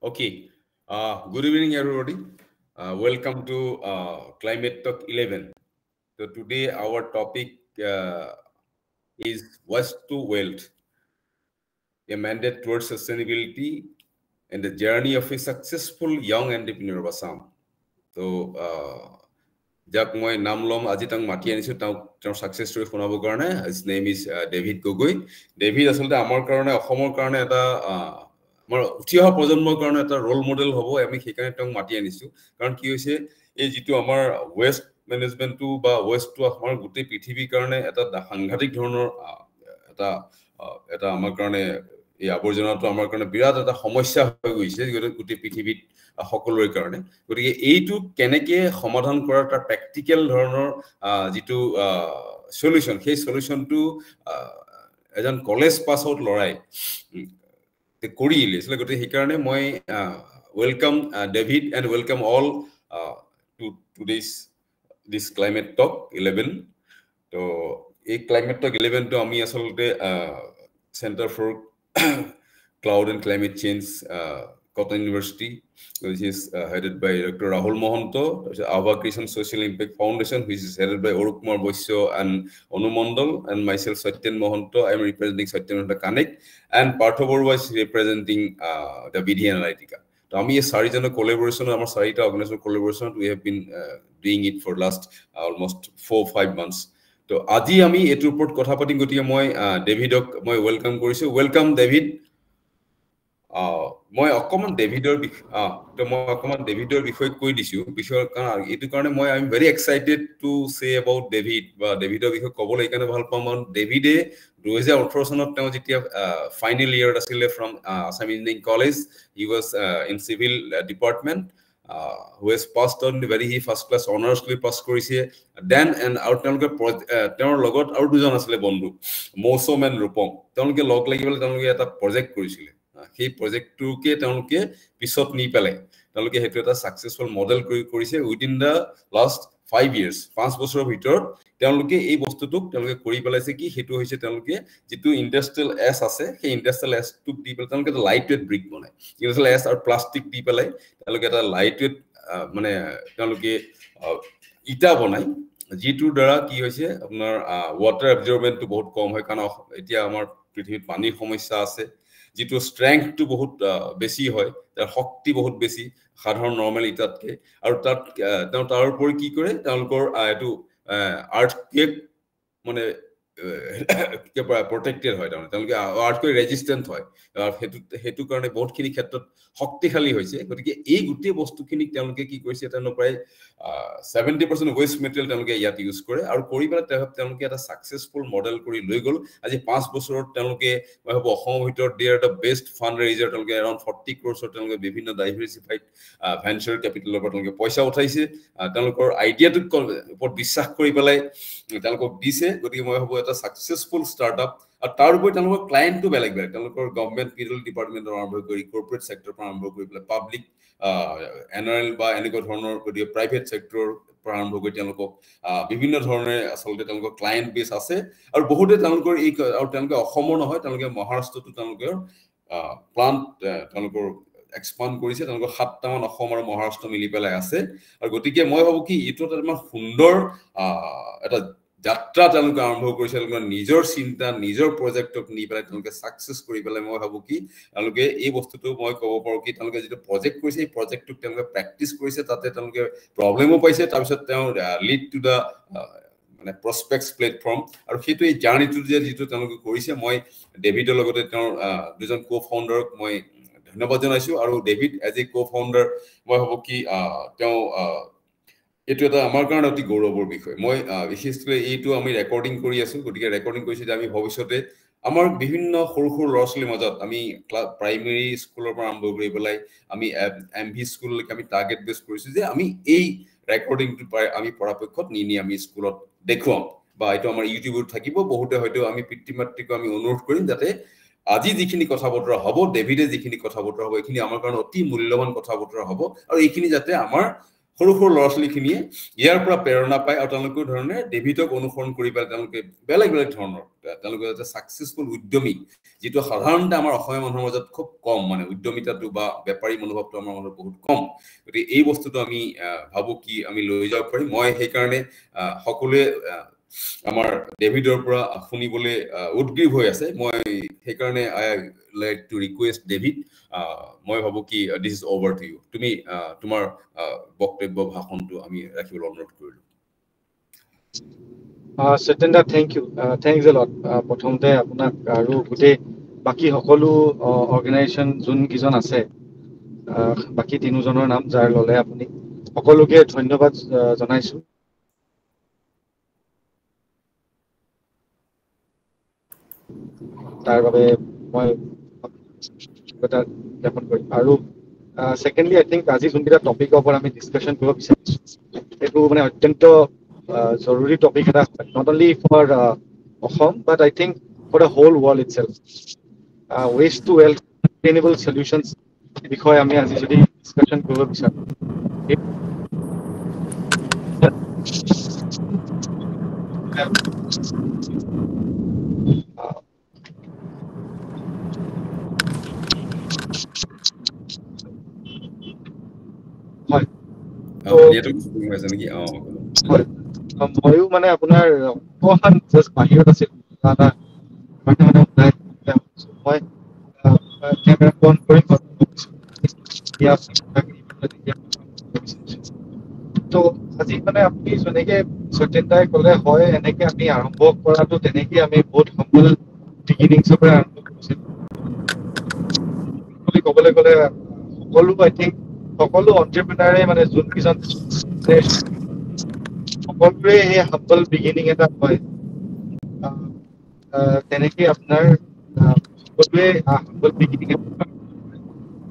Okay. Good evening, everybody. Welcome to Climate Talk 11. So today our topic is Waste to Wealth, a mandate towards sustainability and the journey of a successful young entrepreneur of Assam. So যাক মই নাম লম আজি তাক মাতি আনিছো তেওঁৰ success story শুনাবৰ কাৰণে his name is David Gogoi David আসলে আমাৰ কাৰণে অসমৰ কাৰণে এটা আমাৰ উঠি অহা প্ৰজন্মৰ কাৰণে এটা ৰোল মডেল হ'ব আমি সেইকাৰণে তেওঁক মাতি আনিছো কাৰণ কি হৈছে এই যেটো আমাৰ ওয়েস্ট ম্যানেজমেন্টটো বা ওয়েস্টটো আমাৰ গোটেই পৃথিৱীৰ কাৰণে এটা সাংঘাতিক ধৰণৰ এটা এটা আমাৰ কাৰণে এই আৱৰ্জনাটো আমাৰ কাৰণে বিৰাট এটা সমস্যা হৈ গৈছে গোটেই পৃথিৱীত সকলোৰে কাৰণে গতিকে এইটো কেনেকে সমাধান কৰাৰ এটা প্ৰ্যাকটিক্যাল ধৰণৰ যেটো সলিউশন সেই সলিউশনটো এজন কলেজ পাস আউট লৰাই কৰিলে আসলে গতে সেইকাৰণে মই welcome David and welcome all to this climate talk 11 তো এই climate talk 11 তো আমি আসলে Center for Cloud and Climate Change, Cotton University, which is headed by Dr. Rahul Mohanto, Ava Christian Social Impact Foundation, which is headed by Orukkumar Boisyo and Onu Mondal, and myself, Satyen Mohanto. I am representing Satyen Mohanto Connect, and Partho Borua is representing the BD Analytica. So, we have a collaboration, our Sarita organization collaboration, we have been doing it for last almost 4-5 months. তো আজি আমি এটো ওপৰত কথা পাতিম গতিকে মই ডেভিডক মই ওয়েলকাম কৰিছো ওয়েলকাম ডেভিড মই অকমান ডেভিডৰ বিষয় কৈ দিছো বিষয়ৰ কাৰণ এটো কাৰণে মই I am very excited to say about David বা ডেভিডৰ বিষয় ক'বলৈ এইকাৰণে ভাল পাম ডেভিডে 2018 চনত তেওঁ যেতিয়া ফাইনাল ইয়াৰ আছিল from Assam engineering college he was in civil department who has passed on the very first class honorsly pass কৰিছে then and out তেওঁৰ লগত আৰু দুজন আছিল বন্ধু মৌসম এণ্ড ৰূপম তেওঁলোকে লগ লাগিবলৈ তেওঁলোকে এটা প্ৰজেক্ট কৰিছিল সেই প্ৰজেক্টটোকে তেওঁলোকে পিছত নি পেলাই তেওঁলোকে হেতু এটা সাকসেসফুল মডেল কৰিছে উইদিন দা লাষ্ট 5 years 5 বছৰৰ ভিতৰত তেওঁলোকে এই বস্তুটোক তেওঁলোকে কৰি পেলাইছে কি হেতু হৈছে তেওঁলোকে যেটো ইন্ডাষ্ট্ৰিয়েল এছ আছে সেই ইন্ডাষ্ট্ৰিয়েল এছ টু দি পেলাই তেওঁলোকে এটা লাইট ওয়েট ব্ৰিক বনায় ইন্ডাষ্ট্ৰিয়েল এছ আৰু প্লাষ্টিক দি পেলাই তেওঁলোকে এটা লাইট ওয়েট মানে তেওঁলোকে ইটা বনায় যেটোৰ দ্বাৰা কি হৈছে আপোনাৰ ওয়াটাৰ এবজৰ্বমেন্টটো বহুত কম হয় কাৰণ এতিয়া আমাৰ পৃথিৱীত পানীৰ সমস্যা আছে যেটো স্ট্ৰেংথটো বহুত বেছি হয় তাৰ শক্তি বহুত বেছি সাধাৰণ নৰমাল ইটাতকে আৰু তাৰ উপৰি কি কৰে তেওঁলোকৰ এটো আৰ্থকুৱেক মানে protected হয় তেওঁলোকে আৰ্থকুৱেক ৰেজিস্ট্যান্ট হয় হেতু কাৰণে বহুতখিনি ক্ষেত্ৰত শক্তিশালী হৈছে গতিকে এই গুটেই বস্তুখিনি তেওঁলোকে কি কৰিছে তেওঁলোকে প্ৰায় 70% ওয়েস্ট মেটেৰিয়েল তেওঁলোকে ইয়াত ইউজ কৰে আৰু কৰি পেলাই তেওঁলোকে এটা সাকসেসফুল মডেল কৰি লৈ গল আজি 5 বছৰত তেওঁলোকে মই ভাবো অসমৰ ভিতৰত দে আৰ দা বেষ্ট ফান্ড ৰেইজাৰ তেওঁলোকে around 40 crores তেওঁলোকে বিভিন্ন ডাইভাৰসিফাইড ভেঞ্চাৰ ক্যাপিটেলৰ পৰা তেওঁলোকে পইচা উঠাইছে তেওঁলোকৰ আইডিয়াটোক ওপৰত বিশ্বাস কৰি পেলাই তেওঁলোকক দিছে গতিকে মই ভাবো এটা সাকসেসফুল স্টাৰ্টআপ আৰু তাৰ উপৰি তেওঁলোকৰ ক্লায়েন্টটো বেলেগ তেওঁলোকৰ গভৰ্নমেন্ট পিডল ডিপাৰ্টমেন্টৰ আৰম্ভ কৰি কৰ্পোৰেট সেক্টৰ পৰা আৰম্ভ কৰি পেলাই পাব্লিক এনআৰএল বা এনেকুৱা ধৰণৰ গতিকে প্ৰাইভেট সেক্টৰৰ পৰা আৰম্ভ কৰি তেওঁলোকক বিভিন্ন ধৰণে আসলতে তেওঁলোকৰ ক্লায়েন্ট বেছ আছে আৰু বহুতে তেওঁলোকৰ এই আৰু তেওঁলোকে অসমৰ নহয় তেওঁলোকে মহাৰাষ্ট্ৰটো তেওঁলোকৰ প্লান্ট তেওঁলোকৰ এক্সপান্ড কৰিছে তেওঁলোকৰ 7টা মান অসম আৰু মহাৰাষ্ট্ৰ মিলি পেলাই আছে আৰু গতিকে মই ভাবো কি এটো এটা সুন্দৰ এটা যাত্ৰা তেওঁলোকে আৰম্ভ কৰিছে তেওঁলোকৰ নিজৰ চিন্তা নিজৰ প্ৰজেক্টক নি পেলাই তেওঁলোকে সাকসেস কৰি পেলাই মই ভাবো কি তেওঁলোকে এই বস্তুটো মই ক'ব পাৰো কি তেওঁলোকে যেটো প্ৰজেক্ট কৰিছে এই প্ৰজেক্টটোক তেওঁলোকে প্ৰেক্টিস কৰিছে তাতে তেওঁলোকে প্ৰবলেমো পাইছে তাৰ পিছত তেওঁ লিড টু দা মানে প্ৰসপেক্টস প্ল্যাটফৰ্ম আৰু হেতু এই জাৰ্নিটো যেটো তেওঁলোকে কৰিছে মই ডেভিডৰ লগতে তেওঁৰ দুজন কো-ফাউণ্ডাৰক মই ধন্যবাদ জনাইছো আৰু ডেভিড এজ এ কো-ফাউণ্ডাৰ মই ভাবো কি তেওঁ এটো এটা আমাৰ কাৰণে অতি গৌৰৱৰ বিষয় মই বিশেষকৈ এইটো আমি ৰেকৰ্ডিং কৰি আছো গতিকে ৰেকৰ্ডিং কৰিছে যে আমি ভৱিষ্যতে আমাৰ বিভিন্ন সৰু ল'ৰা-ছোৱালীৰ মাজত আমি প্ৰাইমাৰী স্কুলৰ পৰা আৰম্ভ কৰি পেলাই আমি এমভি স্কুললৈকে আমি টাৰ্গেট বেছ কৰিছো যে আমি এই ৰেকৰ্ডিংটো আমি পৰাপক্ষত নিনি আমি স্কুলত দেখুৱাম বা এটো আমাৰ ইউটিউবত থাকিব বহুতে হয়তো আমি পিতৃ-মাতৃক আমি অনুৰোধ কৰিম যাতে আজি যিখিনি কথা বতৰা হ'ব ডেভিডে যিখিনি কথা বতৰা হ'ব এইখিনি আমাৰ কাৰণে অতি মূল্যৱান কথা বতৰা হ'ব আৰু এইখিনি যাতে আমাৰ সৰু সৰু ল'ৰা ছোৱালীখিনিয়ে ইয়াৰ পৰা প্ৰেৰণা পায় আৰু তেওঁলোকৰ ধৰণে ডেভিডক অনুসৰণ কৰি পেলাই তেওঁলোকে বেলেগ বেলেগ ধৰণৰ তেওঁলোকে এটা ছাকচেছফুল উদ্যমী যিটো সাধাৰণতে আমাৰ অসমীয়া মানুহৰ মাজত খুব কম মানে উদ্যমিতাটো বা বেপাৰী মনোভাৱটো আমাৰ মাজত বহুত কম গতিকে এই বস্তুটো আমি ভাবো কি আমি লৈ যাব পাৰিম মই সেইকাৰণে সকলোৱে আমাৰ ডেভিডৰ পৰা শুনিবলৈ উদ্গ্ৰীৱ হৈ আছে মই সেইকাৰণে I like to request David মই ভাবো কি this is over to you তুমি তোমাৰ বক্তব্য ভাষণটো আমি ৰাখিবলৈ অনুৰোধ কৰিলো Satyendra thank you thanks a lot প্ৰথমতে আপোনাক আৰু গোটেই বাকি সকলো অৰ্গেনাইজেশ্যন যোন কিজন আছে বাকি তিনিজনৰ নাম যাৰ ললে আপুনি সকলোকে ধন্যবাদ জনাইছো তাৰ বাবে মই জ্ঞাপন কৰিম আৰু সেকেন্ডলি আই থিংক আজি যোনকেইটা টপিকৰ ওপৰত আমি ডিছকাশ্যন কৰিব বিচাৰিছো এইটো মানে অত্যন্ত জৰুৰী টপিক এটা not only for Assam but I think for the whole world itself waste to wealth sustainable solutions বিষয়ে আমি আজি যদি ডিছকাশ্যন কৰিব বিচাৰো হয় ময়ো মানে আপোনাৰ অকমান জাষ্ট বাহিৰত আছিল মই কেমেৰা অন কৰি তো আজি মানে আপুনি যেনেকে সত্যেন্দ্ৰই ক'লে হয় এনেকে আমি আৰম্ভ কৰাটো তেনেকে আমি বহুত সম্বল বিগিনিংছৰ পৰা আৰম্ভ কৰিছিলো বুলি ক'বলৈ গ'লে সকলো আই থিংক সকলো এণ্টাৰপ্ৰেনাৰে মানে যোন কিজন সকলোৰে এই হাম্বল বিগিনিং এটা হয় তেনেকে আপোনাৰ সকলোৱে হাম্বল বিগিনিং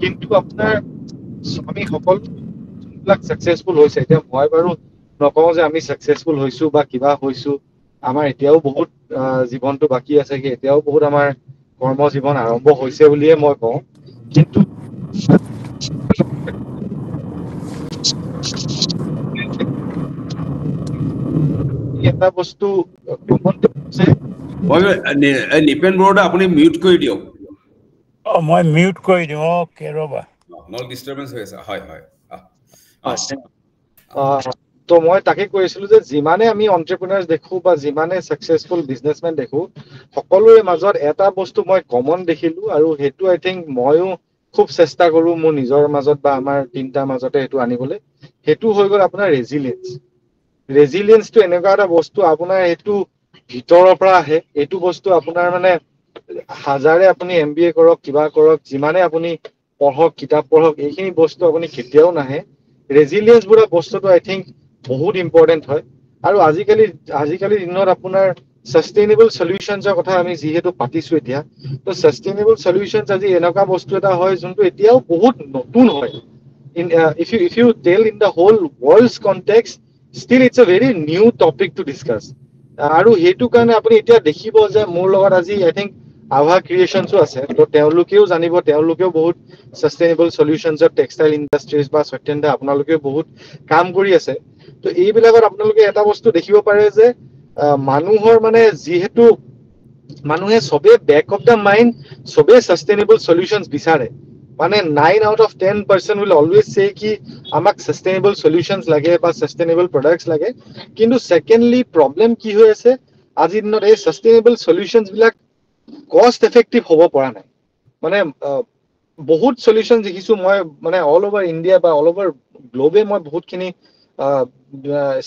কিন্তু আপোনাৰ আমি সকলো যোনবিলাক ছাকচেছফুল হৈছে এতিয়া মই বাৰু নকওঁ যে আমি ছাকচেছফুল হৈছো বা কিবা হৈছো আমাৰ এতিয়াও বহুত জীৱনটো বাকী আছে কি এতিয়াও বহুত আমাৰ কৰ্ম জীৱন আৰম্ভ হৈছে বুলিয়ে মই কওঁ কিন্তু এটা বস্তু নিপেন বৰুৱা আপুনি মিউট কৰি দিয়ক মই মিউট কৰি দিওঁ ওকে ৰবা নল ডিস্টারবেন্স হৈ আছে হয় হয় তো মই তাকে কৈছিলো যে যিমানে আমি এণ্টাৰপ্ৰেনাৰ্ছ দেখো বা যিমানে সাকসেসফুল বিজনেসমেন দেখো সকলোৰে মাজত এটা বস্তু মই কমন দেখিলো আৰু হেতু আই থিংক ময়ো খুব চেষ্টা কৰো মোৰ নিজৰ মাজত বা আমাৰ তিনটা মাজতে হেতু আনিবলৈ হেতু হৈ গল আপোনাৰ ৰেজিলিয়েন্সটো এনেকুৱা এটা বস্তু আপোনাৰ হেতু ভিতৰৰ পৰা আহে এইটো বস্তু আপোনাৰ মানে হাজাৰে আপুনি MBA কৰক কিবা কৰক যিমানে আপুনি পঢ়ক কিতাপ পঢ়ক এইখিনি বস্তু আপুনি কেতিয়াও নাহে ৰেজিলিয়েন্স বুলা বস্তুটো আই থিংক বহুত ইম্পৰ্টেন্ট হয় আৰু আজিকালি দিনত আপোনাৰ সাস্টেইনেবল সলিউশনছৰ কথা আমি যিহেতু পাতিছো এতিয়া তো সাস্টেইনেবল সলিউশনছ আজি এনেকুৱা বস্তু এটা হয় যোনটো এতিয়াও বহুত নতুন হয় if you tell in the whole world's context still it's a very new topic to discuss আৰু হেতু কাৰণে আপুনি এতিয়া দেখিব যে মোৰ লগত আজি আই থিংক আভা ক্ৰিয়েশনছও আছে তো তেওঁলোকেও জানিব তেওঁলোকেও বহুত সাস্টেইনেবল সলিউশনছৰ টেক্সটাইল ইন্ডাষ্ট্ৰিজ বা সত্যেন্দ্ৰ আপোনালোকে বহুত কাম কৰি আছে তো এইবিলাকত আপোনালোকে এটা বস্তু দেখিব পাৰে যে মানুহৰ মানে যিহেতু মানুহে সবে বেক অফ দা মাইন্ড সবে সাস্টেইনেবল সলিউশনছ বিচাৰে মানে 9 out of 10% will always say ki amak sustainable solutions lage ba sustainable products lage kintu secondly problem ki hoy ase ajir dinot ei sustainable solutions bilak cost effective hobo pora nai mane বহুত solution দেখিছো মই মানে all over India বা all over গ্লোবে মই বহুত খিনি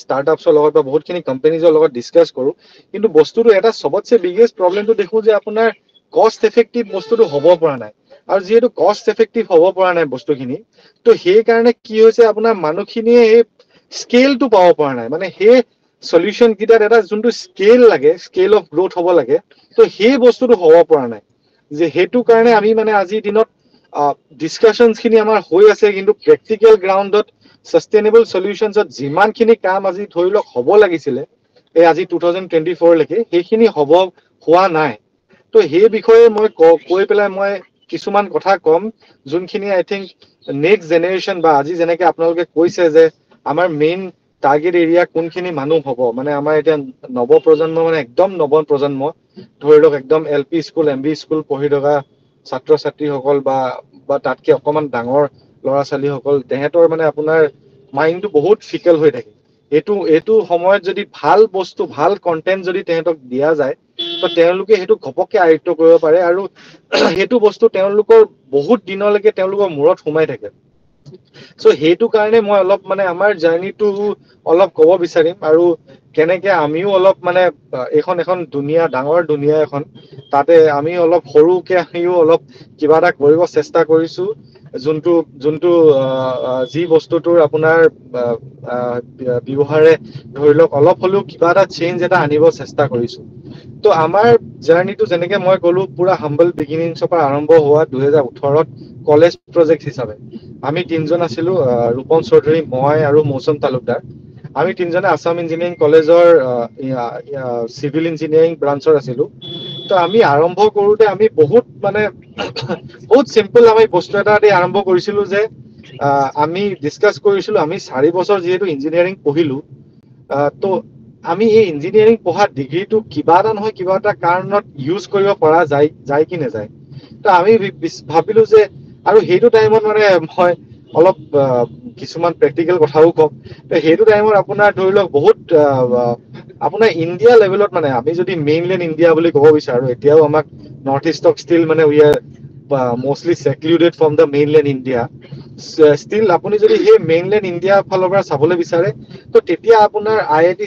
স্টাৰ্টআপসৰ লগত বা বহুত খিনি কোম্পানিজৰ লগত ডিসকাস কৰো কিন্তু বস্তুটো এটা সবতছে বিগেষ্ট প্ৰবলেমটো দেখো যে আপোনাৰ কষ্ট এফেক্টিভ বস্তুটো হ'ব পৰা নাই আৰু যেহেতু কষ্ট এফেক্টিভ হ'ব পৰা নাই বস্তুখিনি তো সেই কাৰণে কি হৈছে আপোনাৰ মানুহখিনিয়ে এই স্কেলটো পাব পৰা নাই মানে সেই সলিউশন কিটাৰ এটা যোনটো স্কেল লাগে স্কেল অফ গ্ৰোথ হ'ব লাগে তো সেই বস্তুটো হ'ব পৰা নাই যে হেতু কাৰণে আমি মানে আজি দিনত ডিসকাশনছ খিনি আমাৰ হৈ আছে কিন্তু প্ৰ্যাকটিক্যাল গ্ৰাউণ্ডত সাস্টেইনেবল সলিউশনছত যিমানখিনি কাম আজি ধৰি লওক হ'ব লাগিছিলে এই আজি 2024 লৈকে সেইখিনি হোৱা নাই তো সেই বিষয়ে মই কৈ পেলাই মই কিছুমান কথা কম যোনখিনি আই থিংক নেক্সট জেনাৰেশন বা আজি যেনেকে আপোনালোকে কৈছে যে আমাৰ মেইন টাৰ্গেট এৰিয়া কোনখিনি মানুহ হ'ব মানে আমাৰ এতিয়া নৱপ্ৰজন্ম মানে একদম নৱপ্ৰজন্ম ধৰি লওক একদম LP স্কুল MB স্কুল পঢ়ি থকা ছাত্ৰ ছাত্ৰীসকল বা তাতকে অকমান ডাঙৰ ল'ৰা ছোৱালীসকল তেহেঁতৰ মানে আপোনাৰ মাইণ্ডটো বহুত ফিকেল হৈ থাকে এইটো সময়ত যদি ভাল বস্তু ভাল কন্টেন্ট যদি তেহেঁতক দিয়া যায় তো তেওঁলোকে সেইটো ঘপককে আয়ত্ব কৰিব পাৰে আৰু সেইটো বস্তু তেওঁলোকৰ বহুত দিনলৈকে তেওঁলোকৰ মূৰত সোমাই থাকে সো সেইটো কাৰণে মই অলপ মানে আমাৰ জাৰ্নিটো অলপ ক'ব বিচাৰিম আৰু কেনেকে আমিও অলপ মানে এখন দুনিয়া ডাঙৰ দুনিয়া এখন তাতে আমি অলপ সৰুকে আহিও অলপ কিবা এটা কৰিব চেষ্টা কৰিছো যোনটো যি বস্তুটোৰ আপোনাৰ ব্যৱহাৰে ধৰি লওক অলপ হলেও কিবা এটা চেঞ্জ এটা আনিব চেষ্টা কৰিছো তো আমাৰ জাৰ্নিটো যেনেকে মই ক'লো পুৰা হাম্বল বিগিনিংছৰ পৰা আৰম্ভ হোৱা 2018ত কলেজ প্ৰজেক্ট হিচাপে আমি তিনজন আছিলো ৰূপন চৌধুৰী মই আৰু মৌচম তালুকদাৰ আমি তিনজনে আছাম ইঞ্জিনিয়াৰিং কলেজৰ চিভিল ইঞ্জিনিয়াৰিং ব্ৰাঞ্চৰ আছিলো তো আমি আৰম্ভ কৰোতে আমি বহুত মানে বহুত চিম্পল আমি বস্তু এটা দি আৰম্ভ কৰিছিলো যে আমি ডিছকাছ কৰিছিলো আমি 4 বছৰ যিহেতু ইঞ্জিনিয়াৰিং পঢ়িলো তো আমি এই ইঞ্জিনিয়াৰিং পঢ়া ডিগ্ৰীটো কিবা এটা নহয় কিবা এটা কাৰণত ইউজ কৰিব পৰা যায় কি নাযায় তো আমি ভাবিলো যে আৰু সেইটো টাইমত মানে মই অলপ কিছুমান প্ৰেক্টিকেল কথাও কম তো সেইটো টাইমত আপোনাৰ ধৰি লওক বহুত আপোনাৰ ইণ্ডিয়া লেভেলত মানে আমি যদি মেইনলেণ্ড ইণ্ডিয়া বুলি ক'ব বিচাৰো এতিয়াও আমাক নৰ্থ ইষ্টক ষ্টিল মানে we are mostly secluded from the mainland India still আপুনি যদি সেই মেইনলেণ্ড ইণ্ডিয়া ফালৰ পৰা চাবলৈ বিচাৰে তো তেতিয়া আপোনাৰ IIT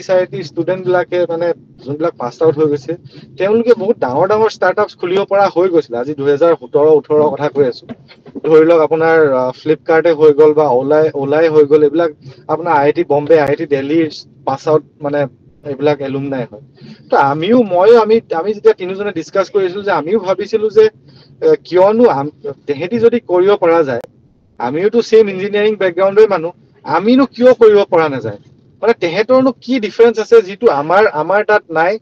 ষ্টুডেন্ট বিলাকে মানে যোনবিলাক পাছ আউট হৈ গৈছে তেওঁলোকে বহুত ডাঙৰ ষ্টাৰ্টআপছ খুলিব পৰা হৈ গৈছিল আজি 2017-18 কথা কৈ আছো ধৰি লওক আপোনাৰ ফ্লিপকাৰ্টে হৈ গ'ল বা ওলাই হৈ গ'ল এইবিলাক আপোনাৰ IIT Bombay IIT Delhi pass out মানে এইবিলাক এলুমনাই হয় তো আমি যেতিয়া তিনিজনে ডিছকাছ কৰিছিলো যে আমিও ভাবিছিলো যে কিয়নো তেহেঁতি যদি কৰিব পৰা যায় আমিওতো সেম ইঞ্জিনিয়াৰিং বেকগ্ৰাউণ্ডৰ মানুহ আমিনো কিয় কৰিব পৰা নাযায় মানে তেহেঁতৰনো কি ডিফাৰেন্স আছে যিটো আমাৰ তাত নাই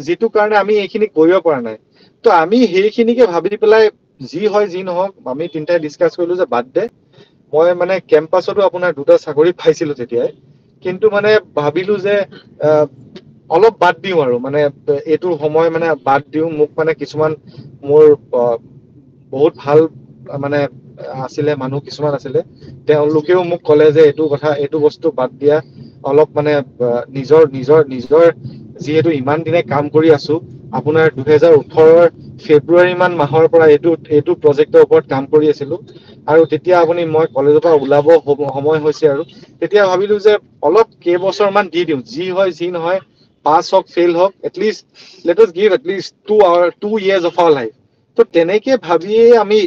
যিটো কাৰণে আমি এইখিনি কৰিব পৰা নাই তো আমি সেইখিনিকে ভাবি পেলাই যি হয় যি নহওক আমি তিনিটাই ডিছকাছ কৰিলো যে বাদ দে মই মানে কেম্পাছতো আপোনাৰ 2টা চাকৰি পাইছিলো তেতিয়াই কিন্তু মানে ভাবিলো যে অলপ বাদ দিওঁ আৰু মানে এইটো সময় মানে বাদ দিওঁ মোক মানে কিছুমান মোৰ বহুত ভাল মানে আছিলে মানুহ কিছুমান আছিলে তেওঁলোকেও মোক ক'লে যে এইটো বস্তু বাদ দিয়া অলপ মানে নিজৰ যিহেতু ইমান দিনে কাম কৰি আছো আপোনাৰ 2018 ফেব্ৰুৱাৰী মান মাহৰ পৰা এইটো প্ৰজেক্টৰ ওপৰত কাম কৰি আছিলো আৰু তেতিয়া মই কলেজৰ পৰা ওলাব সময় হৈছে আৰু তেতিয়া ভাবিলো যে অলপ কেইবছৰ মান দি দিওঁ যি হয় যি নহয় পাছ হওক ফেইল হওক at least let us give at least 2 years of our life তো তেনেকে ভাবিয়ে আমি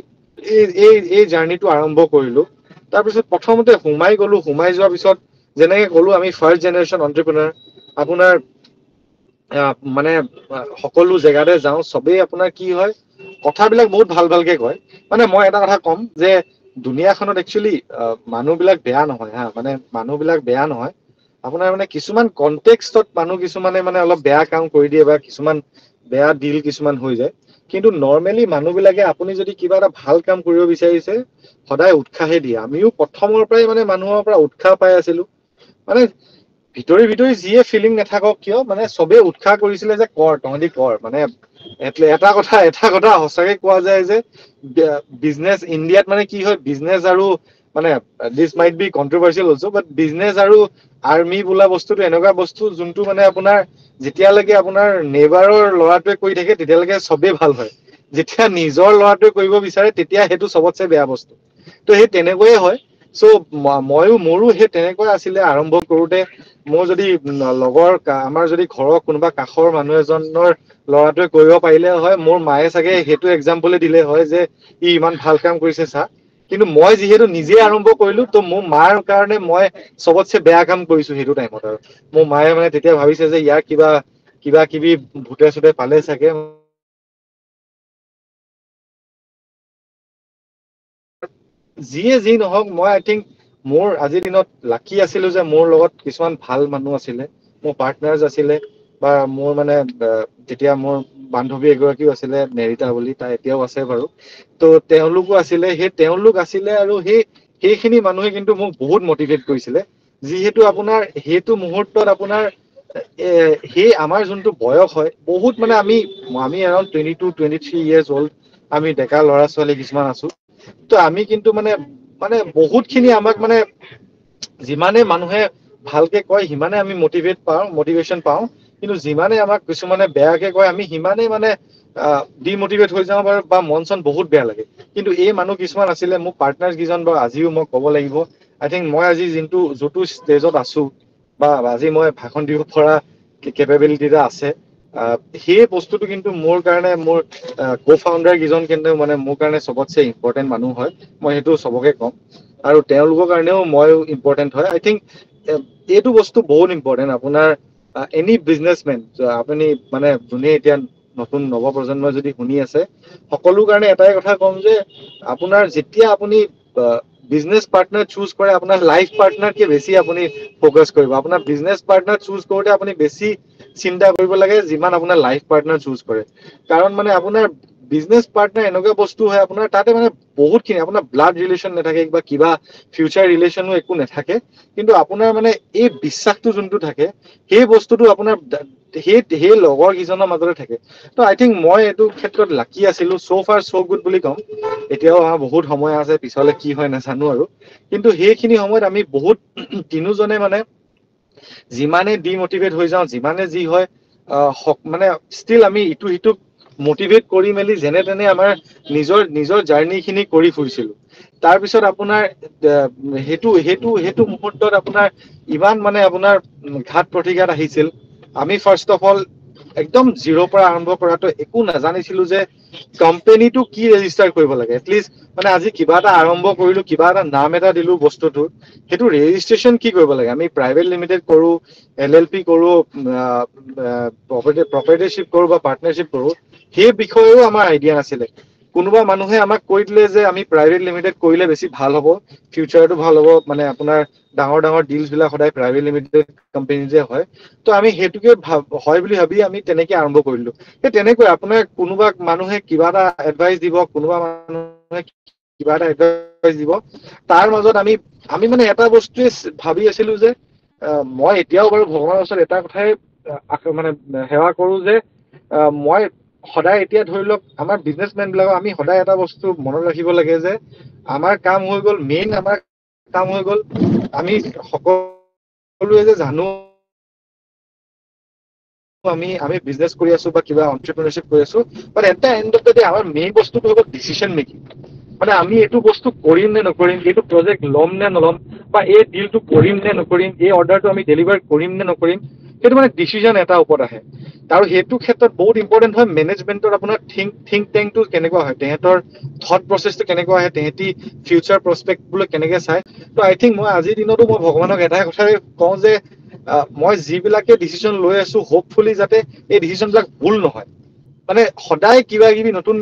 এই জাৰ্নিটো আৰম্ভ কৰিলো তাৰপিছত প্ৰথমতে সোমাই যোৱাৰ পিছত যেনেকে ক'লো আমি ফাৰ্ষ্ট জেনেৰেশ্যন এণ্টাৰপ্ৰেনাৰ আপোনাৰ মানে সকলো জেগাতে যাওঁ চবেই আপোনাৰ কি হয় কথাবিলাক বহুত ভালকে কয় মানে মই এটা কথা ক'ম যে দুনিয়াখনত একচুৱেলি মানুহবিলাক বেয়া নহয় হা মানে মানুহবিলাক বেয়া নহয় আপোনাৰ মানে কিছুমান কনটেক্সটত মানুহ কিছুমানে মানে অলপ বেয়া কাম কৰি দিয়ে বা কিছুমান বেয়া ডিল কিছুমান হৈ যায় কিন্তু নৰ্মেলি মানুহবিলাকে আপুনি যদি কিবা এটা ভাল কাম কৰিব বিচাৰিছে সদায় উৎসাহে দিয়ে আমিও প্ৰথমৰ পৰাই মানে মানুহৰ পৰা উৎসাহ পাই আছিলো মানে ভিতৰি যিয়ে ফিলিং নাথাকক কিয় মানে চবেই উৎসাহ কৰিছিলে যে তহঁতি কৰ মানে এটা কথা সঁচাকে কোৱা যায় যে বিজনেছ ইণ্ডিয়াত মানে কি হয় বিজনেছ আৰু মানে this might be controversial also but business আৰু আৰ্মি বোলা বস্তুটো এনেকুৱা বস্তু যোনটো মানে আপোনাৰ যেতিয়ালৈকে আপোনাৰ নেবাৰৰ ল'ৰাটোৱে কৰি থাকে তেতিয়ালৈকে চবেই ভাল হয় যেতিয়া নিজৰ ল'ৰাটোৱে কৰিব বিচাৰে তেতিয়া সেইটো চবতছে বেয়া বস্তু তো সেই তেনেকৈয়ে হয় চ' মোৰো সেই তেনেকুৱা আছিলে আৰম্ভ কৰোতে মোৰ যদি আমাৰ যদি ঘৰৰ কোনোবা কাষৰ মানুহ এজনৰ ল'ৰাটোৱে কৰিব পাৰিলে হয় মোৰ মায়ে চাগে সেইটো এক্সাম্পলে দিলে হয় যে ই ইমান ভাল কাম কৰিছে চা কিন্তু মই যিহেতু নিজে আৰম্ভ কৰিলো তো মোৰ মাৰ কাৰণে মই চবতছে বেয়া কাম কৰিছো সেইটো টাইমত আৰু মোৰ মায়ে মানে তেতিয়া ভাবিছে যে ইয়াৰ কিবা কিবি ভূতে চুতে পালে চাগে যিয়ে যি নহওক মই আই থিংক মোৰ আজিৰ দিনত লাকি আছিলো যে মোৰ লগত কিছুমান ভাল মানুহ আছিলে মোৰ পাৰ্টনাৰ্ছ আছিলে বা মোৰ মানে তেতিয়া মোৰ বান্ধৱী এগৰাকীও আছিলে নেৰিতা বুলি তাই এতিয়াও আছে বাৰু তো তেওঁলোক আছিলে আৰু সেইখিনি মানুহে কিন্তু মোক বহুত মটিভেট কৰিছিলে যিহেতু আপোনাৰ সেইটো মুহূৰ্তত আপোনাৰ সেই আমাৰ যোনটো বয়স হয় বহুত মানে আমি এৰাউণ্ড 22-23 years old আমি ডেকা ল'ৰা ছোৱালী কিছুমান আছো তো আমি কিন্তু মানে বহুতখিনি আমাক মানে যিমানে মানুহে ভালকে কয় সিমানে আমি মটিভেশ্যন পাওঁ কিন্তু যিমানে আমাক কিছুমানে বেয়াকে কয় আমি সিমানেই মানে ডিমোটিভেট হৈ যাওঁ বা মন চন বহুত বেয়া লাগে কিন্তু এই মানুহ কিছুমান আছিলে মোৰ পাৰ্টনাৰ কেইজন বা আজিও মই ক'ব লাগিব আই থিংক মই আজি যোনটো ষ্টেজত আছো বা আজি মই ভাষণ দিব পৰা কেপেবিলিটি এটা আছে সেই বস্তুটো কিন্তু মোৰ কাৰণে মোৰ কো ফাউণ্ডাৰ কেইজন কিন্তু মানে মোৰ কাৰণে চবতছে ইম্পৰ্টেণ্ট মানুহ হয় মই সেইটো চবকে ক'ম আৰু তেওঁলোকৰ কাৰণেও মই ইম্পৰ্টেণ্ট হয় আই থিংক এইটো বস্তু বহুত ইম্পৰ্টেণ্ট আপোনাৰ এনি বিজনেছমেন আপুনি মানে যোনে এতিয়া নতুন নৱপ্ৰজন্মই যদি শুনি আছে সকলো কাৰণে এটাই কথা ক'ম যে আপোনাৰ যেতিয়া আপুনি বিজনেছ পাৰ্টনাৰ চুজ কৰে আপোনাৰ লাইফ পাৰ্টনাৰকে বেছি আপুনি ফ'কাছ কৰিব আপোনাৰ বিজনেছ পাৰ্টনাৰ চুজ কৰোঁতে আপুনি বেছি চিন্তা কৰিব লাগে যিমান আপোনাৰ লাইফ পাৰ্টনাৰ চুজ কৰে কাৰণ মানে আপোনাৰ বিজনেছ পাৰ্টনাৰ এনেকুৱা বস্তু হয় আপোনাৰ তাতে মানে বহুতখিনি আপোনাৰ ব্লাড ৰিলেশ্যন নাথাকে বা কিবা ফিউচাৰ ৰিলেশ্যনো একো নাথাকে কিন্তু আপোনাৰ মানে এই বিশ্বাসটো যোনটো থাকে সেই বস্তুটো আপোনাৰ সেই লগৰ কেইজনৰ মাজতে থাকে তো আই থিংক মই এইটো ক্ষেত্ৰত লাকি আছিলো চ' ফাৰ চ' গুড বুলি ক'ম এতিয়াও বহুত সময় আছে পিছলে কি হয় নাজানো আৰু কিন্তু সেইখিনি সময়ত আমি বহুত তিনিওজনে মানে যিমানে ডিমোটিভেট হৈ যাওঁ যিমানে যি হয় মানে ষ্টিল আমি ইটো সিটোক মটিভেট কৰি মেলি যেনে তেনে আমাৰ নিজৰ জাৰ্ণিখিনি কৰি ফুৰিছিলো তাৰপিছত আপোনাৰ সেইটো মুহূৰ্তত আপোনাৰ ইমান মানে আপোনাৰ ঘাত প্ৰতিঘাত আহিছিল আমি ফাৰ্ষ্ট অফ অল একদম জিৰ' পৰা আৰম্ভ কৰাটো একো নাজানিছিলো যে কোম্পেনীটো কি ৰেজিষ্টাৰ কৰিব লাগে এটলিষ্ট মানে আজি কিবা এটা আৰম্ভ কৰিলো কিবা এটা নাম এটা দিলো বস্তুটোৰ সেইটো ৰেজিষ্ট্ৰেশ্যন কি কৰিব লাগে আমি প্ৰাইভেট লিমিটেড কৰো LLP কৰো প্ৰপাৰ্টৰশ্বিপ কৰো বা পাৰ্টনাৰশ্বিপ কৰো সেই বিষয়েও আমাৰ আইডিয়া নাছিলে কোনোবা মানুহে আমাক কৈ দিলে যে আমি প্ৰাইভেট লিমিটেড কৰিলে বেছি ভাল হ'ব ফিউচাৰটো ভাল হ'ব মানে আপোনাৰ ডাঙৰ ডিলছ বিলাক সদায় প্ৰাইভেট লিমিটেড কোম্পানী যে হয় তো আমি সেইটোকে হয় বুলি ভাবি আমি তেনেকে আৰম্ভ কৰিলো সেই তেনেকৈ আপোনাৰ কোনোবা মানুহে কিবা এটা এডভাইচ দিব কোনোবা মানুহে কিবা এটা এডভাইচ দিব তাৰ মাজত আমি মানে এটা বস্তুৱে ভাবি আছিলো যে মই এতিয়াও বাৰু ভগৱানৰ ওচৰত এটা কথাই মানে সেৱা কৰো যে মই সদায় এতিয়া ধৰি লওক আমাৰ বিজনেছমেন বিলাকক আমি সদায় এটা বস্তু মনত ৰাখিব লাগে যে আমাৰ কাম হৈ গ'ল মেইন আমাৰ কাম হৈ গ'ল আমি সকলোৱে যে জানো আমি বিজনেছ কৰি আছো বা কিবা এণ্টাৰপ্ৰিনাৰশ্বিপ কৰি আছো but at the end of the day আমাৰ মেইন বস্তুটো হৈ গ'ল ডিচিশ্যন মেকিং মানে আমি এইটো বস্তু কৰিম নে নকৰিম এইটো প্ৰজেক্ট ল'ম নে নল'ম বা এই ডিলটো কৰিম নে নকৰিম এই অৰ্ডাৰটো আমি ডেলিভাৰ কৰিম নে নকৰিম সেইটো মানে ডিচিশ্যন এটা ওপৰত আহে আৰু সেইটো ক্ষেত্ৰত বহুত ইম্পৰ্টেণ্ট হয় মেনেজমেণ্টৰ আপোনাৰ থিংক টেংকটো কেনেকুৱা হয় তেহেঁতৰ থট প্ৰচেছটো কেনেকুৱা আহে তেহেঁতি ফিউচাৰ প্ৰস্পেক্টবোৰক কেনেকে চায় তো আই থিংক মই আজিৰ দিনতো মই ভগৱানক এটাই কথাই কওঁ যে মই যিবিলাকে ডিচিশ্যন লৈ আছো হোপফুলি যাতে এই ডিচিশ্যন বিলাক ভুল নহয় মানে সদায় কিবা কিবি নতুন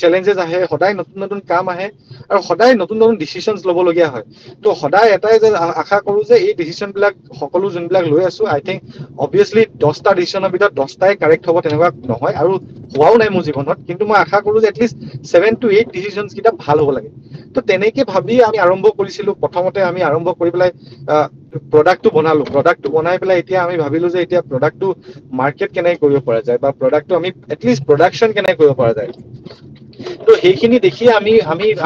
চেলেঞ্জেছ আহে সদায় নতুন কাম আহে আৰু সদায় নতুন ডিচিশ্যনছ ল'বলগীয়া হয় তো সদায় এটাই যে আশা কৰো যে এই ডিচিশ্যন বিলাক সকলো যোনবিলাক লৈ আছো আই থিংক অবভিয়াছলি 10টা ডিচিশ্যনৰ ভিতৰত 10টাই কাৰেক্ট হ'ব তেনেকুৱা নহয় আৰু হোৱাও নাই মোৰ জীৱনত কিন্তু মই আশা কৰো যে এটলিষ্ট 7 to 8 ডিচিশ্যনছ কেইটা ভাল হ'ব লাগে তো তেনেকে ভাবি আমি আৰম্ভ কৰিছিলো প্ৰথমতে আমি আৰম্ভ কৰি পেলাই প্ৰডাক্টটো বনাই পেলাই এতিয়া আমি ভাবিলো যে এতিয়া প্ৰডাক্টটো মাৰ্কেট কেনেকে কৰিব পৰা যায় বা প্ৰডাক্টটো আমি এটলিষ্ট প্ৰডাকশ্যন কেনেকে কৰিব পৰা যায় তো সেইখিনি দেখি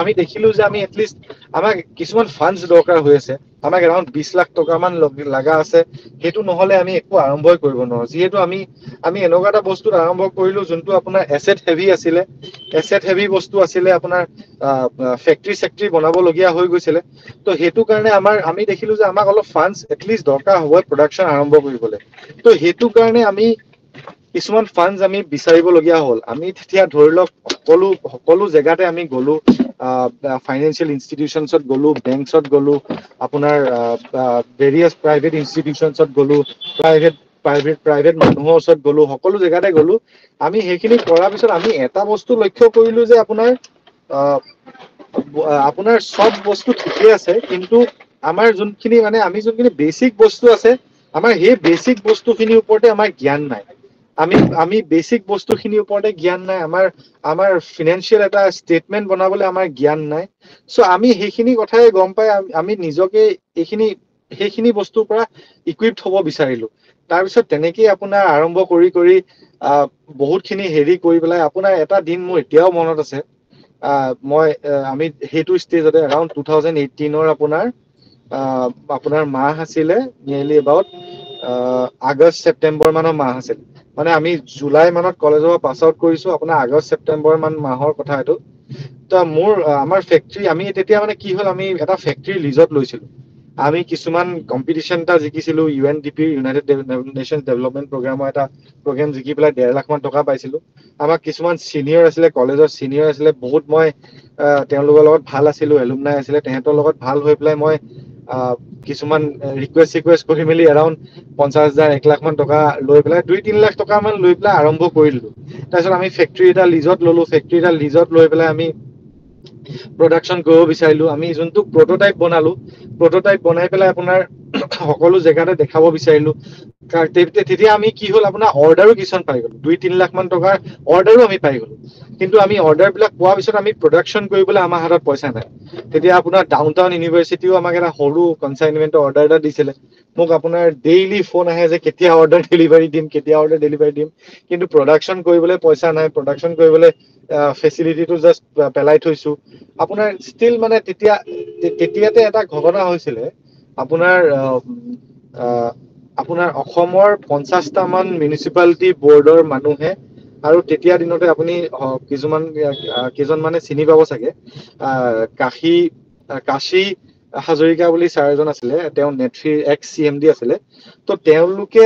আমি দেখিলো যে আমি এটলিষ্ট আমাক কিছুমান ফাণ্ডছ দৰকাৰ হৈ আছে আমাক এৰাউণ্ড 20 লাখ টকা মান লগা আছে সেইটো নহলে আমি একো আৰম্ভই কৰিব নোৱাৰো যিহেতু আমি এনেকুৱা এটা বস্তুত আৰম্ভ কৰিলো যোনটো আপোনাৰ এছেট হেভি আছিলে এছেট হেভি বস্তু আছিলে আপোনাৰ ফেক্টৰী বনাবলগীয়া হৈ গৈছিলে তো সেইটো কাৰণে আমি দেখিলো যে আমাক অলপ ফাণ্ডছ এটলিষ্ট দৰকাৰ হ'ব প্ৰডাকশ্যন আৰম্ভ কৰিবলৈ তো সেইটো কাৰণে আমি কিছুমান ফাণ্ডছ আমি বিচাৰিবলগীয়া হ'ল আমি তেতিয়া ধৰি লওক সকলো জেগাতে আমি গ'লো ফাইনেন্সিয়েল ইনষ্টিটিউচনছত গ'লো বেংকছত গ'লো আপোনাৰ ভেৰিয়াছ প্ৰাইভেট ইনষ্টিটিউচনছত গ'লো প্ৰাইভেট মানুহৰ ওচৰত গ'লো সকলো জেগাতে গ'লো আমি সেইখিনি কৰাৰ পিছত আমি এটা বস্তু লক্ষ্য কৰিলো যে আপোনাৰ চব বস্তু ঠিকে আছে কিন্তু আমাৰ যোনখিনি মানে আমি যোনখিনি বেচিক বস্তু আছে আমাৰ সেই বেচিক বস্তুখিনিৰ ওপৰতে আমাৰ জ্ঞান নাই আমি বেসিক বস্তুখিনিৰ ওপৰতে জ্ঞান নাই, আমাৰ ফিনান্সিয়েল এটা ষ্টেটমেন্ট বনাবলৈ আমাৰ জ্ঞান নাই। সো আমি সেইখিনি কথাই গম পাই আমি নিজকে সেইখিনি বস্তুৰ পৰা ইকুইপড হ'ব বিচাৰিলো। তাৰপিছত তেনেকেই আপোনাৰ আৰম্ভ কৰি বহুতখিনি হেৰি কৰি পেলাই আপোনাৰ এটা দিন মোৰ এতিয়াও মনত আছে। আমি সেইটো ষ্টেজতে এৰাউণ্ড 2018 আপোনাৰ মাহ আছিলে, নিয়েৰলি এবাউট আগষ্ট ছেপ্টেম্বৰ মানৰ মাহ আছিল। মানে আমি জুলাই মানত কলেজৰ পৰা পাছ আউট কৰিছো, আপোনাৰ আগষ্ট ছেপ্টেম্বৰ মাহৰ কথা এইটো। তো আমাৰ ফেক্টৰী, আমি তেতিয়া মানে কি হ'ল, আমি এটা ফেক্টৰী লিজত লৈছিলো। আমি কিছুমান কম্পিটিশ্যন এটা জিকিছিলো, UNDP ইউনাইটেড নেশ্যনছ ডেভেলপমেণ্ট প্ৰগ্ৰামৰ এটা প্ৰগ্ৰাম জিকি পেলাই 1.5 লাখ মান টকা পাইছিলো। আমাক কিছুমান চিনিয়ৰ আছিলে, কলেজৰ চিনিয়ৰ আছিলে, বহুত মই তেওঁলোকৰ লগত ভাল আছিলো, এলুমনাই আছিলে, তেহেঁতৰ লগত ভাল হৈ পেলাই মই কিছুমান ৰিকুৱেষ্ট কৰি মেলি এৰাউণ্ড 50,000 1 লাখ মান টকা লৈ পেলাই 2-3 লাখ টকা মান লৈ পেলাই আৰম্ভ কৰি দিলো। তাৰপিছত আমি ফেক্টৰী এটা লিজত ললো, ফেক্টৰী এটা লিজত লৈ পেলাই আমি প্ৰডাকশ্যন কৰিব বিচাৰিলো। আমি যোনটো প্ৰটোটাইপ বনালো, প্ৰটোটাইপ বনাই পেলাই আপোনাৰ সকলো জেগাতে দেখাব বিচাৰিলো। তেতিয়া আমি কি হ'ল, আপোনাৰ অৰ্ডাৰো কিছুমান পাই গলো, 2-3 লাখ মান টকাৰ অৰ্ডাৰো আমি পাই গলো। কিন্তু আমি অৰ্ডাৰ বিলাক পোৱাৰ পিছত আমি প্ৰডাকশ্যন কৰিবলৈ আমাৰ হাতত পইচা নাই। তেতিয়া আপোনাৰ ডাউন টাউন ইউনিভাৰ্চিটিও আমাক এটা সৰু কনচাইনমেন্টৰ অৰ্ডাৰ এটা দিছিলে। মোক আপোনাৰ ডেইলি ফোন আহে যে কেতিয়া অৰ্ডাৰ ডেলিভাৰী দিম, কিন্তু প্ৰডাকশ্যন কৰিবলৈ পইচা নাই, প্ৰডাকশ্যন কৰিবলৈ ফেচিলিটিটো জাষ্ট পেলাই থৈছো। আপোনাৰ ষ্টিল মানে তেতিয়াতে এটা ঘটনা হৈছিলে, আপোনাৰ অসমৰ 50টা মান মিউনিচিপালিটি বৰ্ডৰ মানুহে, আৰু তেতিয়া দিনতে আপুনি কেইজন মানে চিনি পাব চাগে, কাশী হাজৰিকা বুলি ছাৰ এজন আছিলে, তেওঁ নেট্ৰিৰ ex-CMD আছিলে। তো তেওঁলোকে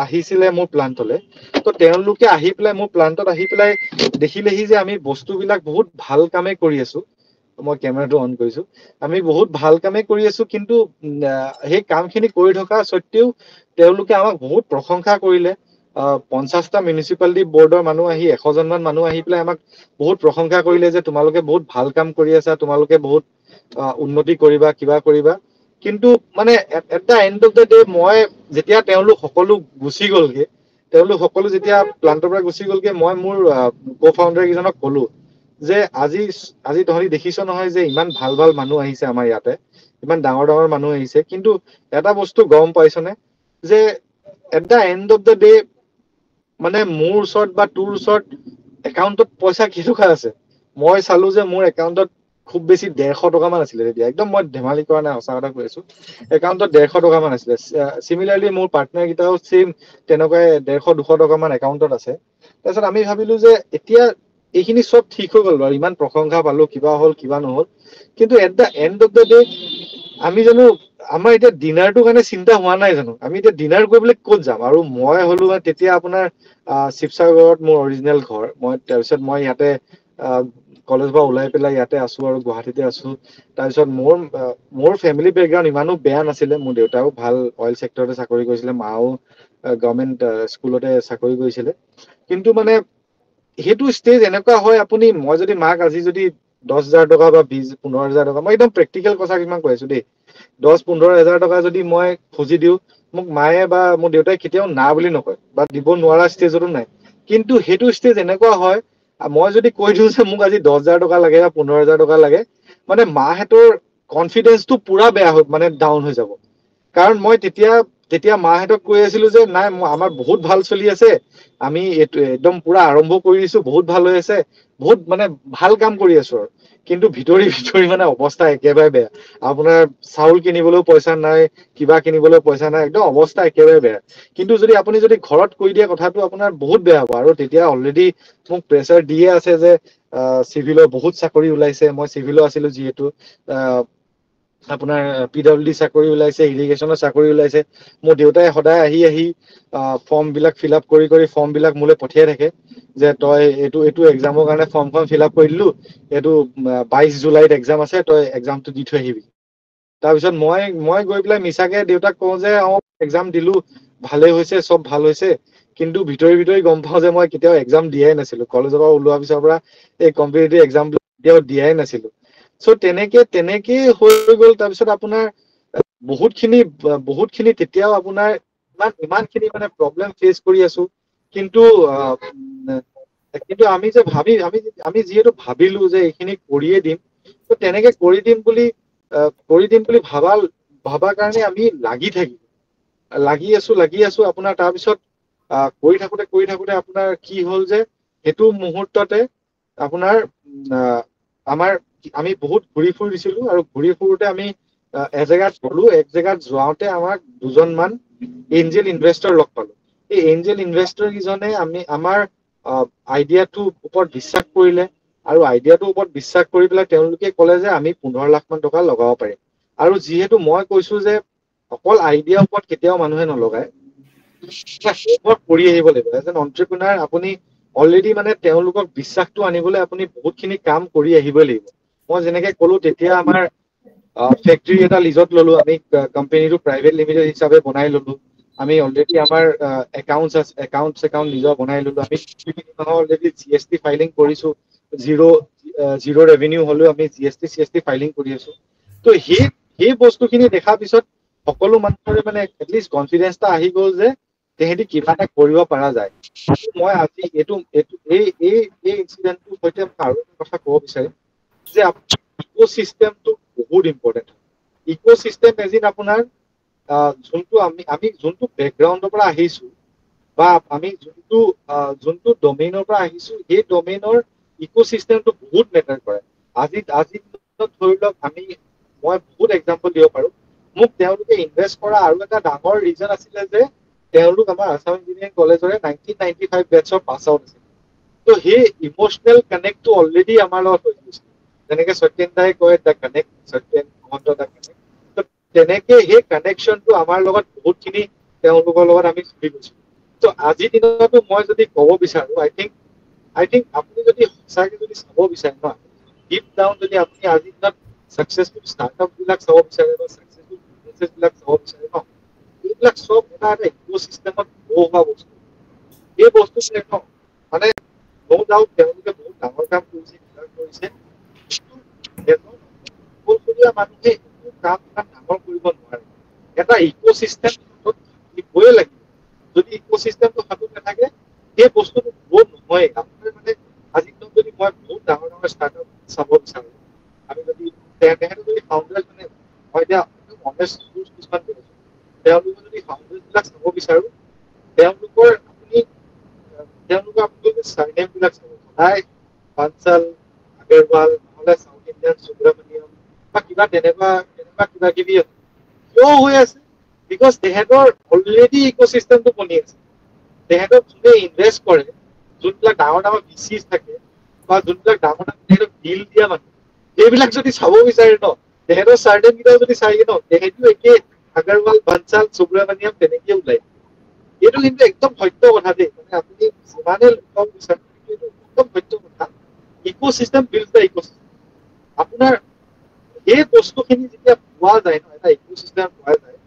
আহিছিলে মোৰ প্লান্টলৈ। তো তেওঁলোকে আহি পেলাই মোৰ প্লান্টত আহি পেলাই দেখিলেহি যে আমি বস্তুবিলাক বহুত ভাল কামে কৰি আছো। মই কেমেৰাটো অন কৰিছো। আমি বহুত ভাল কামে কৰি আছো, কিন্তু সেই কামখিনি কৰি থকা স্বত্তেও তেওঁলোকে আমাক বহুত প্ৰশংসা কৰিলে। 50টা মিউনিচিপালিটি বৰ্ডৰ মানুহ আহি 100জন মান মানুহ আহি পেলাই আমাক বহুত প্ৰশংসা কৰিলে যে তোমালোকে বহুত ভাল কাম কৰি আছা, তোমালোকে বহুত উন্নতি কৰিবা, কিবা কৰিবা। কিন্তু মানে at the end of the day, মই যেতিয়া তেওঁলোক সকলো গুচি গ'লগে, যেতিয়া প্লান্টৰ পৰা গুচি গ'লগে, মই মোৰ কো-ফাউণ্ডাৰ কেইজনক কলো যে আজি তহঁতি দেখিছ নহয় যে ইমান ভাল ভাল মানুহ আহিছে আমাৰ ইয়াতে, ইমান ডাঙৰ ডাঙৰ মানুহ আহিছে, কিন্তু এটা বস্তু গম পাইছনে যে at the end of the day, মানে মোৰ ওচৰত বা তোৰ ওচৰত একাউণ্টত পইচা কেইটকা আছে? মই চালো যে মোৰ একাউণ্টত খুব বেছি 150 টকা মান আছিলে তেতিয়া। একদম মই ধেমালি কৰা নাই, সঁচা কথা কৈ আছো। একাউণ্টত 150 টকা মান আছিলে। চিমিলাৰলি মোৰ পাৰ্টনাৰ কেইটাও চেম তেনেকুৱাই 150-200 টকা মান একাউণ্টত আছে। তাৰপিছত আমি ভাবিলো যে এতিয়া এইখিনি চব ঠিক হৈ গ'ল বাৰু, ইমান প্ৰশংসা পালো, কিবা হ'ল কিবা নহল, কিন্তু at the end of the day আমি জানো আমাৰ এতিয়া ডিনাৰটোৰ কাৰণে চিন্তা হোৱা নাই জানো? আমি এতিয়া ডিনাৰ কৰিবলৈ ক'ত যাম? আৰু মই হলো তেতিয়া আপোনাৰ শিৱসাগৰত মোৰ অৰিজিনেল ঘৰ। তাৰপিছত মই ইয়াতে কলেজৰ পৰা ওলাই পেলাই ইয়াতে আছো আৰু গুৱাহাটীতে আছো। তাৰপিছত মোৰ ফেমিলি বেকগ্ৰাউণ্ড ইমানো বেয়া নাছিলে। মোৰ দেউতাও ভাল অইল ছেক্টৰতে চাকৰি কৰিছিলে, মাও গভৰ্ণমেণ্ট স্কুলতে চাকৰি কৰিছিলে। কিন্তু মানে সেইটো ষ্টেজ এনেকুৱা হয়, মই যদি মাক আজি যদি 10,000 টকা বা 15,000 টকা, মই একদম প্ৰেক্টিকেল কথা কিছুমান কৈ আছো দেই, 10-15,000 টকা যদি মই খুজি দিওঁ, মোক মায়ে বা মোৰ দেউতাই কেতিয়াও না বুলি নকয়, বা দিব নোৱাৰা ষ্টেজতো নাই। কিন্তু সেইটো ষ্টেজ এনেকুৱা হয়, মই যদি কৈ দিওঁ যে মোক আজি 10,000 টকা লাগে বা 15,000 টকা লাগে, মানে মাহঁতৰ কনফিডেন্সটো পুৰা বেয়া মানে ডাউন হৈ যাব। কাৰণ মই তেতিয়া মাহঁতক কৈ আছিলো যে নাই, আমাৰ বহুত ভাল চলি আছে, আমি একদম পুৰা আৰম্ভ কৰি দিছো, বহুত ভাল হৈ আছে, বহুত মানে ভাল কাম কৰি আছো আৰু। কিন্তু ভিতৰি মানে অৱস্থা একেবাৰে বেয়া। আপোনাৰ চাউল কিনিবলৈও পইচা নাই, কিবা কিনিবলৈও পইচা নাই, একদম অৱস্থা একেবাৰে বেয়া। কিন্তু আপুনি যদি ঘৰত কৈ দিয়ে, কথাটো আপোনাৰ বহুত বেয়া হ'ব। আৰু তেতিয়া অলৰেডি মোক প্ৰেচাৰ দিয়ে আছে যে চিভিলৰ বহুত চাকৰি ওলাইছে, মই চিভিলো আছিলো যিহেতু, আপোনাৰ PWD চাকৰি ওলাইছে, ইৰিগেশ্যনৰ চাকৰি ওলাইছে। মোৰ দেউতাই সদায় আহি ফৰ্ম বিলাক ফিল আপ কৰি ফৰ্ম বিলাক মোলৈ পঠিয়াই থাকে যে তই এইটো এক্সামৰ কাৰণে ফৰ্মখন ফিল আপ কৰি দিলো, এইটো 22 জুলাইত এক্সাম আছে, তই এক্সামটো দি থৈ আহিবি। তাৰপিছত মই গৈ পেলাই মিছাকে দেউতাক কওঁ যে এক্সাম দিলো, ভালে হৈছে, চব ভাল হৈছে, কিন্তু ভিতৰি গম পাওঁ যে মই কেতিয়াও এক্সাম দিয়াই নাছিলো। কলেজৰ পৰা ওলোৱাৰ পিছৰ পৰা এই কম্পিটিটিভ এক্সাম কেতিয়াও দিয়াই নাছিলো। চ' তেনেকে হৈ গ'ল। তাৰপিছত আপোনাৰ বহুতখিনি তেতিয়াও আপোনাৰ ইমানখিনি মানে প্ৰব্লেম ফেচ কৰি আছো। কিন্তু কিন্তু আমি যে আমি যিহেতু ভাবিলো যে এইখিনি কৰিয়ে দিম, তো তেনেকে কৰি দিম বুলি ভাবা কাৰণে আমি লাগি আছো আপোনাৰ। তাৰপিছত কৰি থাকোতে আপোনাৰ কি হ'ল যে সেইটো মুহূৰ্ততে আপোনাৰ আমি বহুত ঘূৰি ফুৰি দিছিলো, আৰু ঘূৰি ফুৰোতে আমি এক জেগাত যোৱাওতে আমাক দুজনমান এঞ্জেল ইনভেষ্টৰ লগ পালো। এই এঞ্জেল ইনভেষ্টৰ কেইজনে আমাৰ আইডিয়াটোৰ ওপৰত বিশ্বাস কৰিলে, আৰু আইডিয়াটোৰ ওপৰত বিশ্বাস কৰি পেলাই তেওঁলোকে ক'লে যে আমি 15 লাখ মান টকা লগাব পাৰিম। আৰু যিহেতু মই কৈছো যে অকল আইডিয়াৰ ওপৰত কেতিয়াও মানুহে নলগায়, কৰি আহিব লাগিব। এজ এন এণ্টাৰপ্ৰেনাৰ আপুনি অলৰেডি মানে তেওঁলোকক বিশ্বাসটো আনিবলৈ আপুনি বহুতখিনি কাম কৰি আহিবই লাগিব। মই যেনেকে ক'লো তেতিয়া আমাৰ ফেক্টৰী এটা লিজত ললো, আমি কোম্পানীটো প্ৰাইভেট লিমিটেড হিচাপে বনাই ললো। আমি অলৰেডি আমাৰ একাউণ্ট নিজৰ বনাই ললো। আমি অলৰেডি GST ফাইলিং কৰিছো, জিৰ' ৰেভিনিউ হলেও আমি GST ফাইলিং কৰি আছো। তো সেই বস্তুখিনি দেখাৰ পিছত সকলো মানুহৰে মানে এটলিষ্ট কনফিডেন্স এটা আহি গ'ল যে তেহেঁতি কিবা এটা কৰিব পৰা যায়। মই আজি এই ইনচিডেণ্টটোৰ সৈতে আৰু এটা কথা ক'ব বিচাৰিম যে ইক'চিষ্টেমটো বহুত ইম্পৰ্টেণ্ট। ইক'চিষ্টেম এজিন আপোনাৰ যোনটো বেকগ্ৰাউণ্ডৰ পৰা আহিছো, বা আমি যোনটো ডমেইনৰ পৰা আহিছো, সেই ডমেইনৰ ইক'চিষ্টেমটো বহুত মেটাৰ কৰে। আজিৰ দিনত ধৰি লওক মই বহুত এক্সাম্পল দিব পাৰো। মোক তেওঁলোকে ইনভেষ্ট কৰা আৰু এটা ডাঙৰ ৰিজন আছিলে যে তেওঁলোক আমাৰ আছাম ইঞ্জিনিয়াৰিং কলেজৰে 1995 বেটছৰ পাছ আউট আছিল। তো সেই ইমোচনেল কানেক্টটো অলৰেডি আমাৰ লগত হৈ গৈছে। যেনেকে সত্যেন দাই কয় সত্যেন মহন্ত দা কানেক্ট, তেনেকে সেই কানেকশ্যনটো আমাৰ লগত বহুতখিনি তেওঁলোকৰ লগত আমি চলি গৈছো। তো আজিৰ দিনতো মই যদি ক'ব বিচাৰো, আই থিংক আপুনি যদি সঁচাকে যদি চাব বিচাৰে ন, ডিপ ডাউন যদি আপুনি আজিৰ দিনত সাকসেসফুল ষ্টাৰ্টআপ বিলাক চাব বিচাৰে বা সাকসেসফুল বিজনেছ বিলাক চাব বিচাৰে ন, এইবিলাক চব এটা ইক'চিষ্টেমত গ্ৰ' হোৱা বস্তু। এই বস্তুবিলাক ন, মানে নো ডাউট তেওঁলোকে বহুত ডাঙৰ কাম কৰিছে, মানুহে একো কাম ইমান ডাঙৰ কৰিব নোৱাৰে। এটা ইক'চিষ্টেম থাকিবই লাগিব। যদি ইক'চিষ্টেমটো হাতত নাথাকে, সেই বস্তুটো গ্ৰ' নহয়েই। আপোনাৰ মানে আজি যদি মই বহুত ডাঙৰ ষ্টাৰ্টআপ চাব বিচাৰো, আমি যদি তেখেতে যদি ফাউণ্ডাৰ মানে মই এতিয়া কিছুমান কৰিছো, তেওঁলোকে যদি ফাউণ্ডাৰ বিলাক চাব বিচাৰো, তেওঁলোকৰ আপুনি চাৰনেম বিলাক চাব, সদায় বানচাল, আগৰৱাল, নহ'লে চাউথ ইণ্ডিয়ান সুব্ৰমণিয়ম বা কিবা তেনেকুৱা কিবা কিবি কিয় হৈ আছে? বিকজ তেহেঁতৰ অলৰেডি ইক'চিষ্টেমটো বনি আছে। তেহেঁতক যোনে ইনভেষ্ট কৰে, যোনবিলাক ডাঙৰ VCs থাকে, বা যোনবিলাক ডাঙৰ ডিল দিয়া মানুহ, এইবিলাক যদি চাব বিচাৰে ন, তেহেঁতৰ চাৰ্টেন কেইটা যদি চাই ন, তেহেঁতিও একে আগৰৱাল, বানচাল, সুব্ৰমণিয়ম তেনেকে ওলাই। এইটো কিন্তু একদম সত্য কথা দেই। মানে আপুনি যিমানে লুকাব বিচাৰে, এইটো একদম সত্য কথা। Ecosystem build the ecosystem. আপোনাৰ এই বস্তুখিনি যেতিয়া পোৱা যায় ন, এটা ইক'চিষ্টেম পোৱা যায়,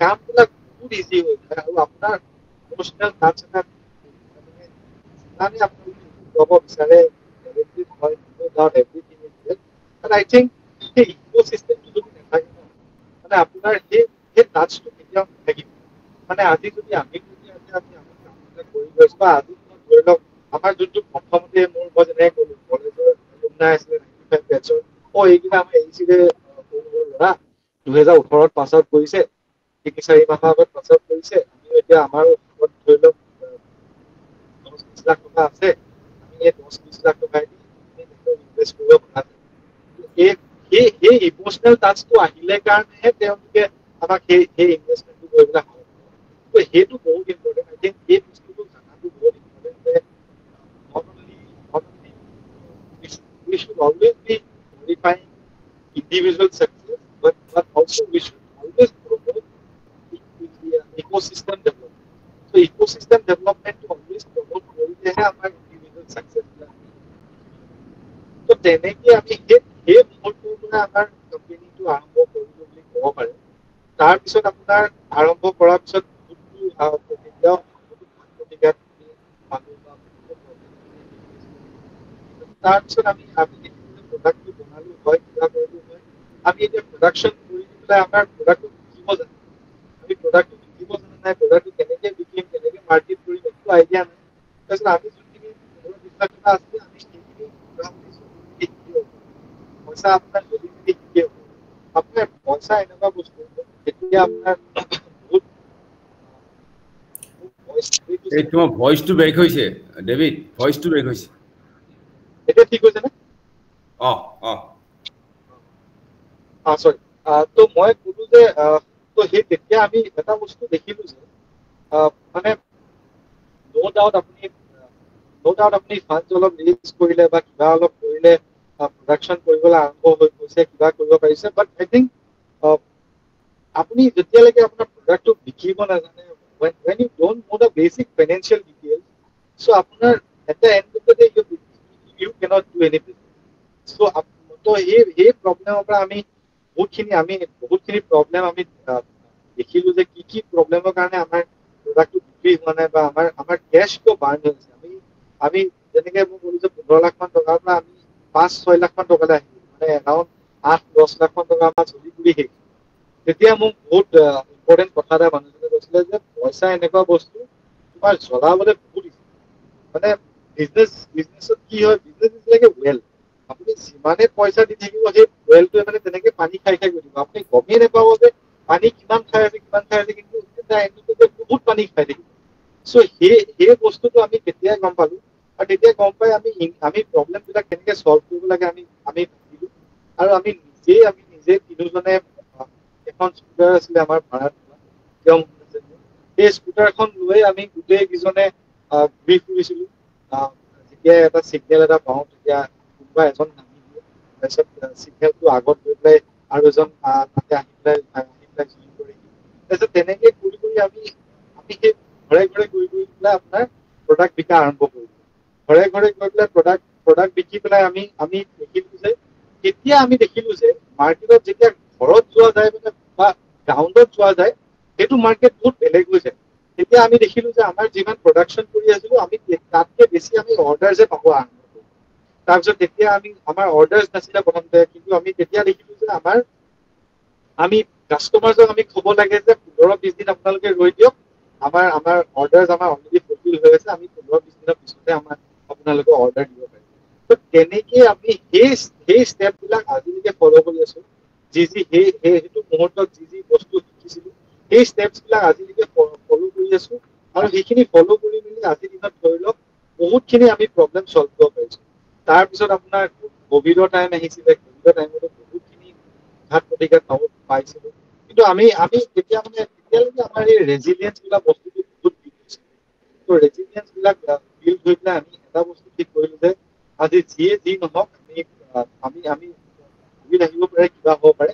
কামবিলাক বহুত ইজি হৈ যায়। আৰু আপোনাৰ ইমোচনেল টাচ এটা যিমানে আপুনি ল'ব বিচাৰে, আই থিংক সেই ইক'চিষ্টেমটো যদি নাথাকে ন, মানে আপোনাৰ সেই টাচটো কেতিয়াও নাথাকিব। মানে আজি যদি আমি কামবিলাক কৰি গৈছো, বা আজি ধৰি লওক আমাৰ যোনটো প্ৰথমতে মই যেনেকে ক'লো কলেজৰ এলুমনাই আছিলে 95 বেটছৰ, এইকেইটা আমাৰ এৰিছিলে ল'ৰা 2018 পাছ আউট কৰিছে, 3-4 মাহৰ আগত পাছ আউট কৰিছে। আমি এতিয়া আমাৰ ধৰি লওক 10-20 লাখ টকা আছে, আমি এই 10-20 লাখ টকা দি ইনভেষ্ট কৰিব পৰা যায়। সেই ইমোচনেল টাচটো আহিলে কাৰণেহে তেওঁলোকে আমাক সেই ইনভেষ্টমেণ্টটো কৰিবলৈ হয়। তো সেইটো বহুত ইম্পৰ্টেণ্ট। আই থিংক এই বস্তুটো জানাটো বহুত ইম্পৰ্টেণ্ট যে not only we should always be glorifying individual success, but also we should always promote ecosystem development. So ecosystem development to always promote কৰিলেহে আমাৰ individual success বিলাক। তো তেনেকে আমি সেই মুহূৰ্তৰ পৰা আমাৰ কোম্পানীটো আৰম্ভ কৰিলো বুলি ক'ব পাৰে। তাৰপিছত আপোনাৰ আৰম্ভ কৰাৰ পিছত তেতিয়াও তাৰপিছত আমি প্ৰডাক্টটো বনালো হয়, কিবা কৰিলো হয়। আমি এতিয়া প্ৰডাকশ্যন কৰি পেলাই আমাৰ প্ৰডাক্টটো বিকিব জানো? আমি প্ৰডাক্টটো বিকিব জানো নাই, প্ৰডাক্টটো কেনেকে বিকিম, কেনেকে মাৰ্কেট কৰিম, একো আইডিয়া নাই। পইচা এনেকুৱা বস্তু এতিয়া আপোনাৰ বহুত এই তোমাৰ ভইচটো ব্ৰেক হৈছে ডেভিড ভইচটো ব্ৰেক হৈছে এতিয়া ঠিক হৈছে নে অ অ সৰি তো মই ক'লো যে তো সেই তেতিয়া আমি এটা বস্তু দেখিলো যে মানে no doubt আপুনি ফান্ড অলপ ৰিলিজ কৰিলে বা কিবা অলপ কৰিলে প্ৰডাকশ্যন কৰিবলৈ আৰম্ভ হৈ গৈছে কিবা কৰিব পাৰিছে বাট আই থিংক আপুনি যেতিয়ালৈকে আপোনাৰ প্ৰডাক্টটো বিকিব নাজানে when you don't know the basic financial details so আপোনাৰ at the end of the day you cannot do anything so তো এই প্ৰব্লেমৰ পৰা আমি বহুতখিনি প্ৰব্লেম আমি দেখিলো যে কি প্ৰব্লেমৰ কাৰণে আমাৰ প্ৰডাক্টটো বিক্ৰী হোৱা নাই বা আমাৰ কেছ কিয় বাৰ্ণ হৈছে আমি যেনেকে মই ক'লো যে 15 লাখ মান টকাৰ পৰা আমি 5-6 লাখ মান টকালৈ আহিলো মানে এৰাউণ্ড 8-10 লাখ মান টকা আমাৰ চলি ঘূৰি শেষ তেতিয়া মোক বহুত ইম্পৰ্টেণ্ট কথা এটা মানুহজনে কৈছিলে যে পইচা এনেকুৱা বস্তু তোমাৰ জ্বলাবলৈ বহুত মানে বিজনেছত কি হয় business is like a well আপুনি যিমানে পইচা দি থাকিব সেই ৱেলটোৱে মানে তেনেকে পানী খাই গৈ থাকিব আপুনি গমেই নাপাব যে পানী কিমান খাই আছে কিন্তু এটা এণ্ডিংতে বহুত পানী খাই থাকিব চ' সেই বস্তুটো আমি কেতিয়া গম পালো আৰু তেতিয়া গম পাই আমি প্ৰব্লেম বিলাক কেনেকে চল্ভ কৰিব লাগে আমি ভাবিলো আৰু আমি নিজে তিনিজনে এখন স্কুটাৰ আছিলে আমাৰ ভাড়াত সেই স্কুটাৰখন লৈ আমি গোটেই কেইজনে ঘূৰি ফুৰিছিলো যেতিয়া এটা চিগনেল এটা পাওঁ তেতিয়া কোনোবা এজন নামি দিয়ে তাৰপিছত চিগনেলটো আগত গৈ পেলাই আৰু এজন তাতে আহি পেলাই জইন কৰি তাৰপিছত তেনেকে কৰি আমি সেই ঘৰে ঘৰে গৈ পেলাই আপোনাৰ প্ৰডাক্ট বিকা আৰম্ভ কৰিলো ঘৰে ঘৰে গৈ পেলাই প্ৰডাক্ট বিকি পেলাই আমি দেখিলো যে মাৰ্কেটত যেতিয়া ঘৰত যোৱা যায় মানে বা গ্ৰাউণ্ডত যোৱা যায় সেইটো মাৰ্কেট বহুত বেলেগ হৈ যায় তেতিয়া আমি দেখিলো যে আমাৰ যিমান প্ৰডাকশ্যন কৰি আছিলো আমি তাতকে বেছি আমি অৰ্ডাৰহে পাব আৰম্ভ কৰিলো তাৰপিছত তেতিয়া আমাৰ অৰ্ডাৰ নাছিলে প্ৰথমতে কিন্তু আমি তেতিয়া দেখিলো যে আমি কাষ্টমাৰজনক আমি ক'ব লাগে যে 15-20 দিন আপোনালোকে ৰৈ দিয়ক আমাৰ অৰ্ডাৰ আমাৰ অলৰেডি ফুলফিল হৈ আছে আমি 15-20 দিনৰ পিছতে আপোনালোকক অৰ্ডাৰ দিব পাৰিম তেনেকে আমি সেই ষ্টেপ বিলাক আজিলৈকে ফ'ল' কৰি আছো সেইটো মুহূৰ্তত যি বস্তু শিকিছিলো সেই ষ্টেপছ বিলাক আজিলৈকে ফ'ল' কৰি আছো আৰু সেইখিনি ফ'ল' কৰি মেলি আজিৰ দিনত ধৰি লওক বহুতখিনি আমি প্ৰব্লেম চল্ভ কৰিব পাৰিছো তাৰপিছত আপোনাৰ কভিডৰ টাইম আহিছিলে কভিডৰ টাইমতো বহুতখিনি ঘাত প্ৰতিঘাত পাইছিলো কিন্তু আমি তেতিয়ালৈকে আমাৰ এই ৰেজিলিয়েঞ্চ বিলাক বস্তুটো বহুত বিল্ড হৈছিল ত' ৰেজিলিয়েঞ্চ বিলাক বিল্ড হৈ পেলাই আমি এটা বস্তু ঠিক কৰিলো যে আজি যিয়ে যি নহওক আমি ভাবি থাকিব পাৰে কিবা হ'ব পাৰে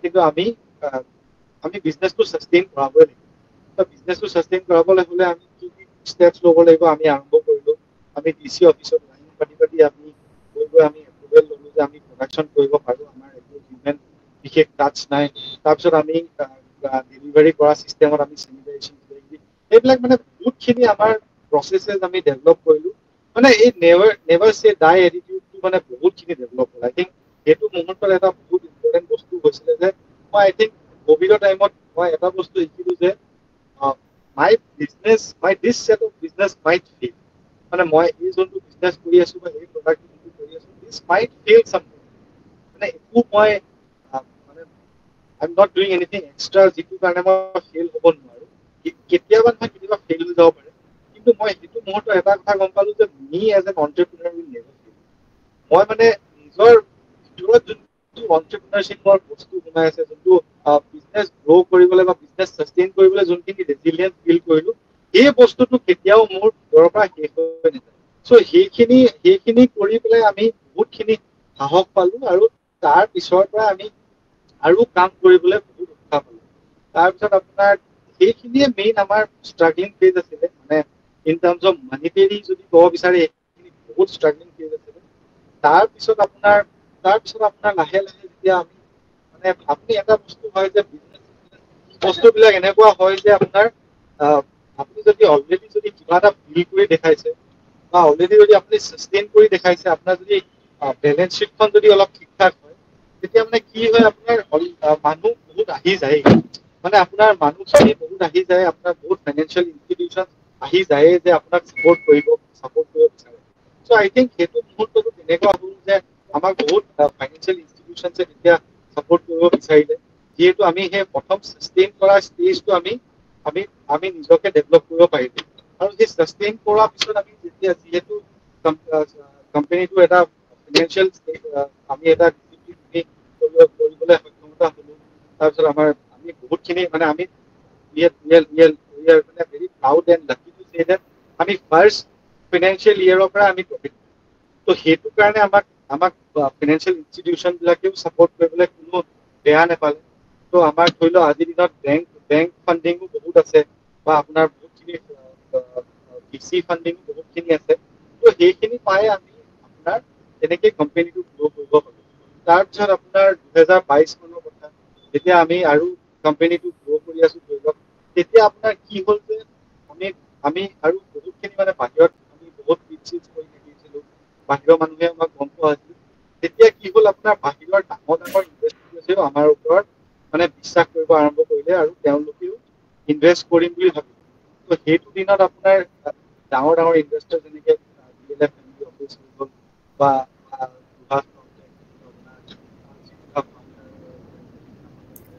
কিন্তু আমি বিজনেছটো ছাষ্টেইন কৰাবই লাগিব বিজনেছটো ছাষ্টেইন কৰাবলৈ হ'লে আমি কি ষ্টেপছ ল'ব লাগিব আমি আৰম্ভ কৰিলো আমি DC অফিচত লাইন পাতি আমি এপ্ৰুভেল ল'লো যে আমি প্ৰডাকশ্যন কৰিব পাৰো আমাৰ একো ইভেণ্ট বিশেষ টাচ নাই তাৰপিছত আমি ডেলিভাৰী কৰা চিষ্টেমত আমি চেনিটাইজেশ্যন এইবিলাক মানে বহুতখিনি আমাৰ প্ৰচেছেছ আমি ডেভেলপ কৰিলো মানে এই নেভাৰ চে ডাই এটিটিউডটো মানে বহুতখিনি ডেভেলপ হ'ল আই থিংক সেইটো মুহূৰ্তত এটা বহুত ইম্পৰ্টেণ্ট বস্তু হৈছিলে যে মই আই থিংক কভিডৰ টাইমত মই এটা বস্তু শিকিলো যে this set of business might fail মানে মই এই যোনটো বিজনেছ কৰি আছো বা এই প্ৰডাক্ট যোনটো কৰি আছো দিছ মাইট ফেইল চামথিং মানে একো মই মানে I am not doing anything extra যিটো কাৰণে মই ফেইল হ'ব নোৱাৰো কেতিয়াবা ফেইল হৈ যাব পাৰে কিন্তু মই সেইটো মুহূৰ্তত এটা কথা গম পালো যে me as an entrepreneur will never fail মই মানে নিজৰ ভিতৰত যোনটো অন্টাৰপ্ৰিনাৰশ্বিপৰ বস্তু সোমাই আছে যোনটো বিজনেছ গ্ৰ' কৰিবলৈ বা বিজনেছ ছাষ্টেইন কৰিবলৈ যোনখিনি ৰেজিলিয়েঞ্চ বিল্ড কৰিলো সেই বস্তুটো কেতিয়াও মোৰ ভিতৰৰ পৰা শেষ হৈ নাযায় চ' সেইখিনি কৰি পেলাই আমি বহুতখিনি সাহস পালো আৰু তাৰ পিছৰ পৰা আমি আৰু কাম কৰিবলৈ বহুত উৎসাহ পালো তাৰপিছত আপোনাৰ সেইখিনিয়ে মেইন আমাৰ ষ্ট্ৰাগলিং ফেজ আছিলে মানে ইন টাৰ্মছ অফ মানিটেৰী যদি ক'ব বিচাৰে সেইখিনি বহুত ষ্ট্ৰাগলিং ফেজ আছিলে তাৰপিছত আপোনাৰ লাহে লাহে যেতিয়া আমি মানে আপুনি এটা বস্তু হয় যে বস্তুবিলাক এনেকুৱা হয় যে আপোনাৰ আপুনি যদি অলৰেডি যদি কিবা এটা বিল্ড কৰি দেখাইছে বা অলৰেডি যদি আপুনি ছাষ্টেইন কৰি দেখাইছে আপোনাৰ যদি বেলেঞ্চ শ্বীটখন যদি অলপ ঠিক ঠাক হয় তেতিয়া মানে কি হয় আপোনাৰ মানুহ বহুত আহি যায় মানে আপোনাৰ মানুহখিনি বহুত আহি যায় আপোনাৰ বহুত ফাইনেন্সিয়েল ইনষ্টিটিউচন আহি যায় যে আপোনাক ছাপোৰ্ট কৰিব বিচাৰে চ' আই থিংক সেইটো মুহূৰ্তটো তেনেকুৱা হ'ল যে আমাক বহুত ফাইনেন্সিয়েল ইনষ্টিটিউচনছে তেতিয়া ছাপোৰ্ট কৰিব বিচাৰিলে যিহেতু আমি সেই প্ৰথম সাস্টেইন কৰা ষ্টেজটো আমি আমি নিজকে ডেভেলপ কৰিব পাৰিলো আৰু সেই সাস্টেইন কৰাৰ পিছত আমি যেতিয়া যিহেতু কোম্পানীটো এটা ফাইনেন্সিয়েল আমি এটা কৰিবলৈ সক্ষমতা হলো তাৰপিছত আমি বহুতখিনি মানে আমি we are very proud and lucky to say that আমি ফাৰ্ষ্ট ফাইনেন্সিয়েল ইয়েৰৰ পৰা আমি প্ৰফিট তো সেইটো কাৰণে আমাক ফাইনেন্সিয়েল ইনষ্টিটিউচন বিলাকেও ছাপোৰ্ট কৰিবলৈ কোনো বেয়া নাপালে তো আমাৰ ধৰি লওক আজিৰ দিনত বেংক ফাণ্ডিঙো বহুত আছে বা আপোনাৰ বহুতখিনি VC ফাণ্ডিঙো বহুতখিনি আছে তো সেইখিনি পাই আমি আপোনাৰ তেনেকৈ কোম্পানীটো গ্ৰ' কৰিব পাৰোঁ তাৰপিছত আপোনাৰ 2022 চনৰ কথা যেতিয়া আমি আৰু কোম্পানীটো গ্ৰ' কৰি আছো ধৰি লওক তেতিয়া আপোনাৰ কি হ'ল যে আমি আৰু বহুতখিনি মানে বাহিৰত আমি বহুত পিটচিজ কৰি থাকিছিলো বাহিৰৰ মানুহে আমাক গম পোৱা হৈছিল তেতিয়া কি হ'ল আপোনাৰ বাহিৰৰ ডাঙৰ ইনভেষ্টমেণ্টেও আমাৰ ওপৰত মানে বিশ্বাস কৰিব আৰম্ভ কৰিলে আৰু তেওঁলোকেও ইনভেষ্ট কৰিম বুলি ভাবিলে তো সেইটো দিনত আপোনাৰ ডাঙৰ ইনভেষ্টৰ যেনেকে DLF ফেমিলি অফিচ হৈ গ'ল বা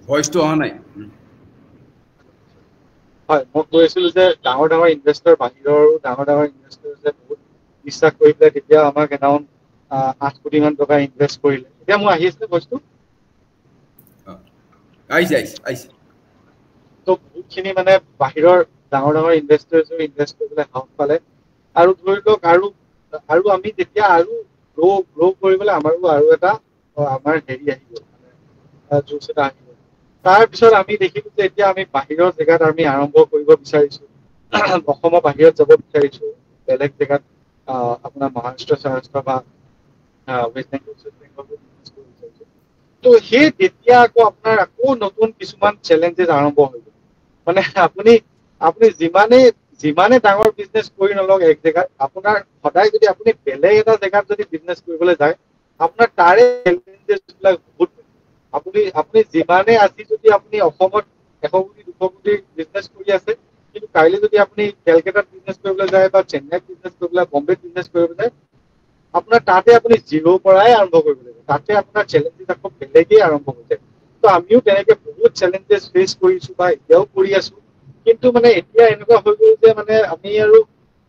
ভইচটো অহা নাই হয় মই কৈ আছিলো যে ডাঙৰ ইনভেষ্টৰ বাহিৰৰো ডাঙৰ ইনভেষ্টৰ যে বহুত বিশ্বাস কৰি পেলাই তেতিয়া আমাক এৰাউণ্ড 8 কোটি মান টকা ইনভেষ্ট কৰিলে এতিয়া মই আহি আছে বস্তু আহিছে তো বহুতখিনি মানে বাহিৰৰ ডাঙৰ ইনভেষ্টৰ্ছেও ইনভেষ্ট কৰিবলৈ সাহস পালে আৰু ধৰি লওক আৰু আমি যেতিয়া আৰু গ্ৰ' কৰিবলৈ আমাৰো আৰু এটা আমাৰ হেৰি আহিব মানে জোচ এটা আহিব তাৰপিছত আমি দেখিলো যে এতিয়া আমি বাহিৰৰ জেগাত আমি আৰম্ভ কৰিব বিচাৰিছো অসমৰ বাহিৰত যাব বিচাৰিছো বেলেগ জেগাত আপোনাৰ মহাৰাষ্ট্ৰ চাৰাষ্ট্ৰ বা ৱেষ্ট বেংগল তো সেই তেতিয়া আপোনাৰ আকৌ নতুন কিছুমান চেলেঞ্জেছ আৰম্ভ হৈ গ'ল মানে আপুনি যিমানে ডাঙৰ বিজনেছ কৰি নলওক এক জেগাত আপোনাৰ সদায় যদি আপুনি বেলেগ এটা জেগাত যদি বিজনেছ কৰিবলৈ যায় আপোনাৰ তাৰে চেলেঞ্জেছ বিলাক বহুত আপুনি যিমানে আজি যদি আপুনি অসমত 100 কোটি 200 কোটি বিজনেছ কৰি আছে কিন্তু কাইলৈ যদি আপুনি কেলকাতাত বিজনেছ কৰিবলৈ যায় বা চেন্নাইত বিজনেছ কৰিবলৈ বম্বেত বিজনেছ কৰিবলৈ যায় আপোনাৰ তাতে আপুনি জিৰ'ৰ পৰাই আৰম্ভ কৰিব লাগিব তাতে আপোনাৰ চেলেঞ্জেছ আকৌ বেলেগেই আৰম্ভ হৈ যায় তো আমিও তেনেকে বহুত চেলেঞ্জেছ ফেচ কৰিছো বা এতিয়াও কৰি আছো কিন্তু মানে এতিয়া এনেকুৱা হৈ গ'ল যে মানে আমি আৰু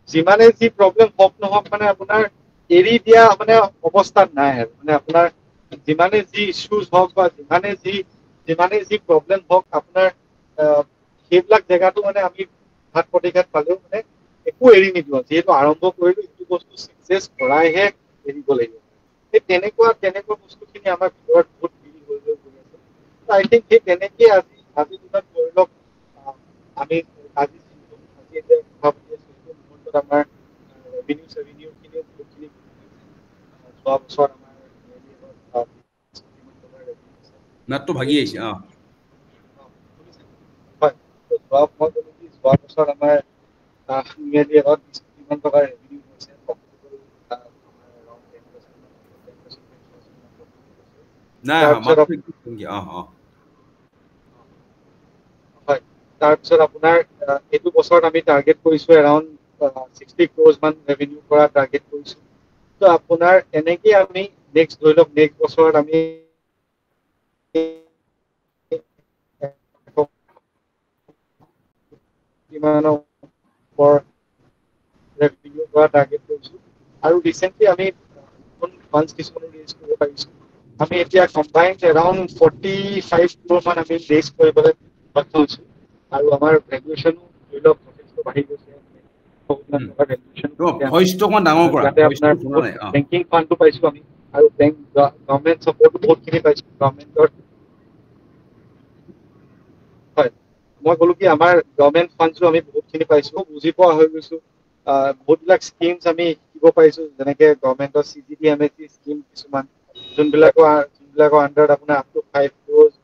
যিমানে যি প্ৰব্লেম হওক নহওক মানে আপোনাৰ এৰি দিয়া মানে অৱস্থাত নাই আৰু মানে আপোনাৰ যিমানে যি ইছ্যুজ হওক বা যিমানে যি প্ৰব্লেম হওক আপোনাৰ সেইবিলাক জেগাতো মানে আমি ঘাট প্ৰতিঘাত পালেও মানে একো এৰি নিদিওঁ যিহেতু আৰম্ভ কৰিলো সেইটো বস্তু ছাকচেছ কৰাইহে এৰিব লাগিব সেই তেনেকুৱা বস্তুখিনি আমাৰ ভিতৰত বহুত ফিল হৈ গৈ আছে আই থিংক সেই তেনেকেই আজিৰ দিনত ধৰি লওক আমি আজি এতিয়া কথা পাতি আছো সেইটো মুহূৰ্তত আমাৰ ৰেভিনিউ খিনিও বহুতখিনি যোৱা বছৰ আমাৰ নাটটো ভাগি আহিছে যোৱা বছৰ আমাৰ নিয়েৰলি এবাউট 20 কোটি মান টকাৰ ৰেভিনিউ হৈছে নাই তাৰপিছত আপোনাৰ এইটো বছৰত আমি টাৰ্গেট কৰিছো এৰাউণ্ড 60 ক্ৰ'ৰ্ছ মান ৰেভিনিউ কৰা টাৰ্গেট কৰিছো তো আপোনাৰ এনেকে আমি নেক্সট ধৰি লওক নেক্সট বছৰত আমি ৰেভিনিউ কৰা টাৰ্গেট কৰিছো আৰু ৰিচেণ্টলি আমি ফাণ্ডছ কিছুমানো ৰেইজ কৰিব পাৰিছো আমি এতিয়া কম্বাইণ্ড এৰাউণ্ড 45 ক্ৰ'ৰ মান আমি ৰেইজ কৰিবলৈ সক্ষম হৈছো আৰু আমাৰ ভেলুৱেশ্যনো ধৰি লওক যথেষ্ট বাঢ়ি গৈছে ভইচটো অকমান ডাঙৰ কৰা ইয়াতে আপোনাৰ বেংকিং ফাণ্ডটো পাইছো আমি আৰু গভৰ্ণমেণ্ট ছাপৰ্টো বহুতখিনি পাইছো গভৰ্ণমেণ্টৰ হয় মই ক'লো কি আমাৰ গভৰ্ণমেণ্ট ফাণ্ডছো আমি বহুতখিনি পাইছো বুজি পোৱা হৈ গৈছো বহুতবিলাক স্কিমছ আমি শিকিব পাৰিছো যেনেকে গভৰ্ণমেণ্টৰ CGTMSE স্কিম কিছুমান যোনবিলাকৰ আণ্ডাৰত আপোনাৰ up to 5 crores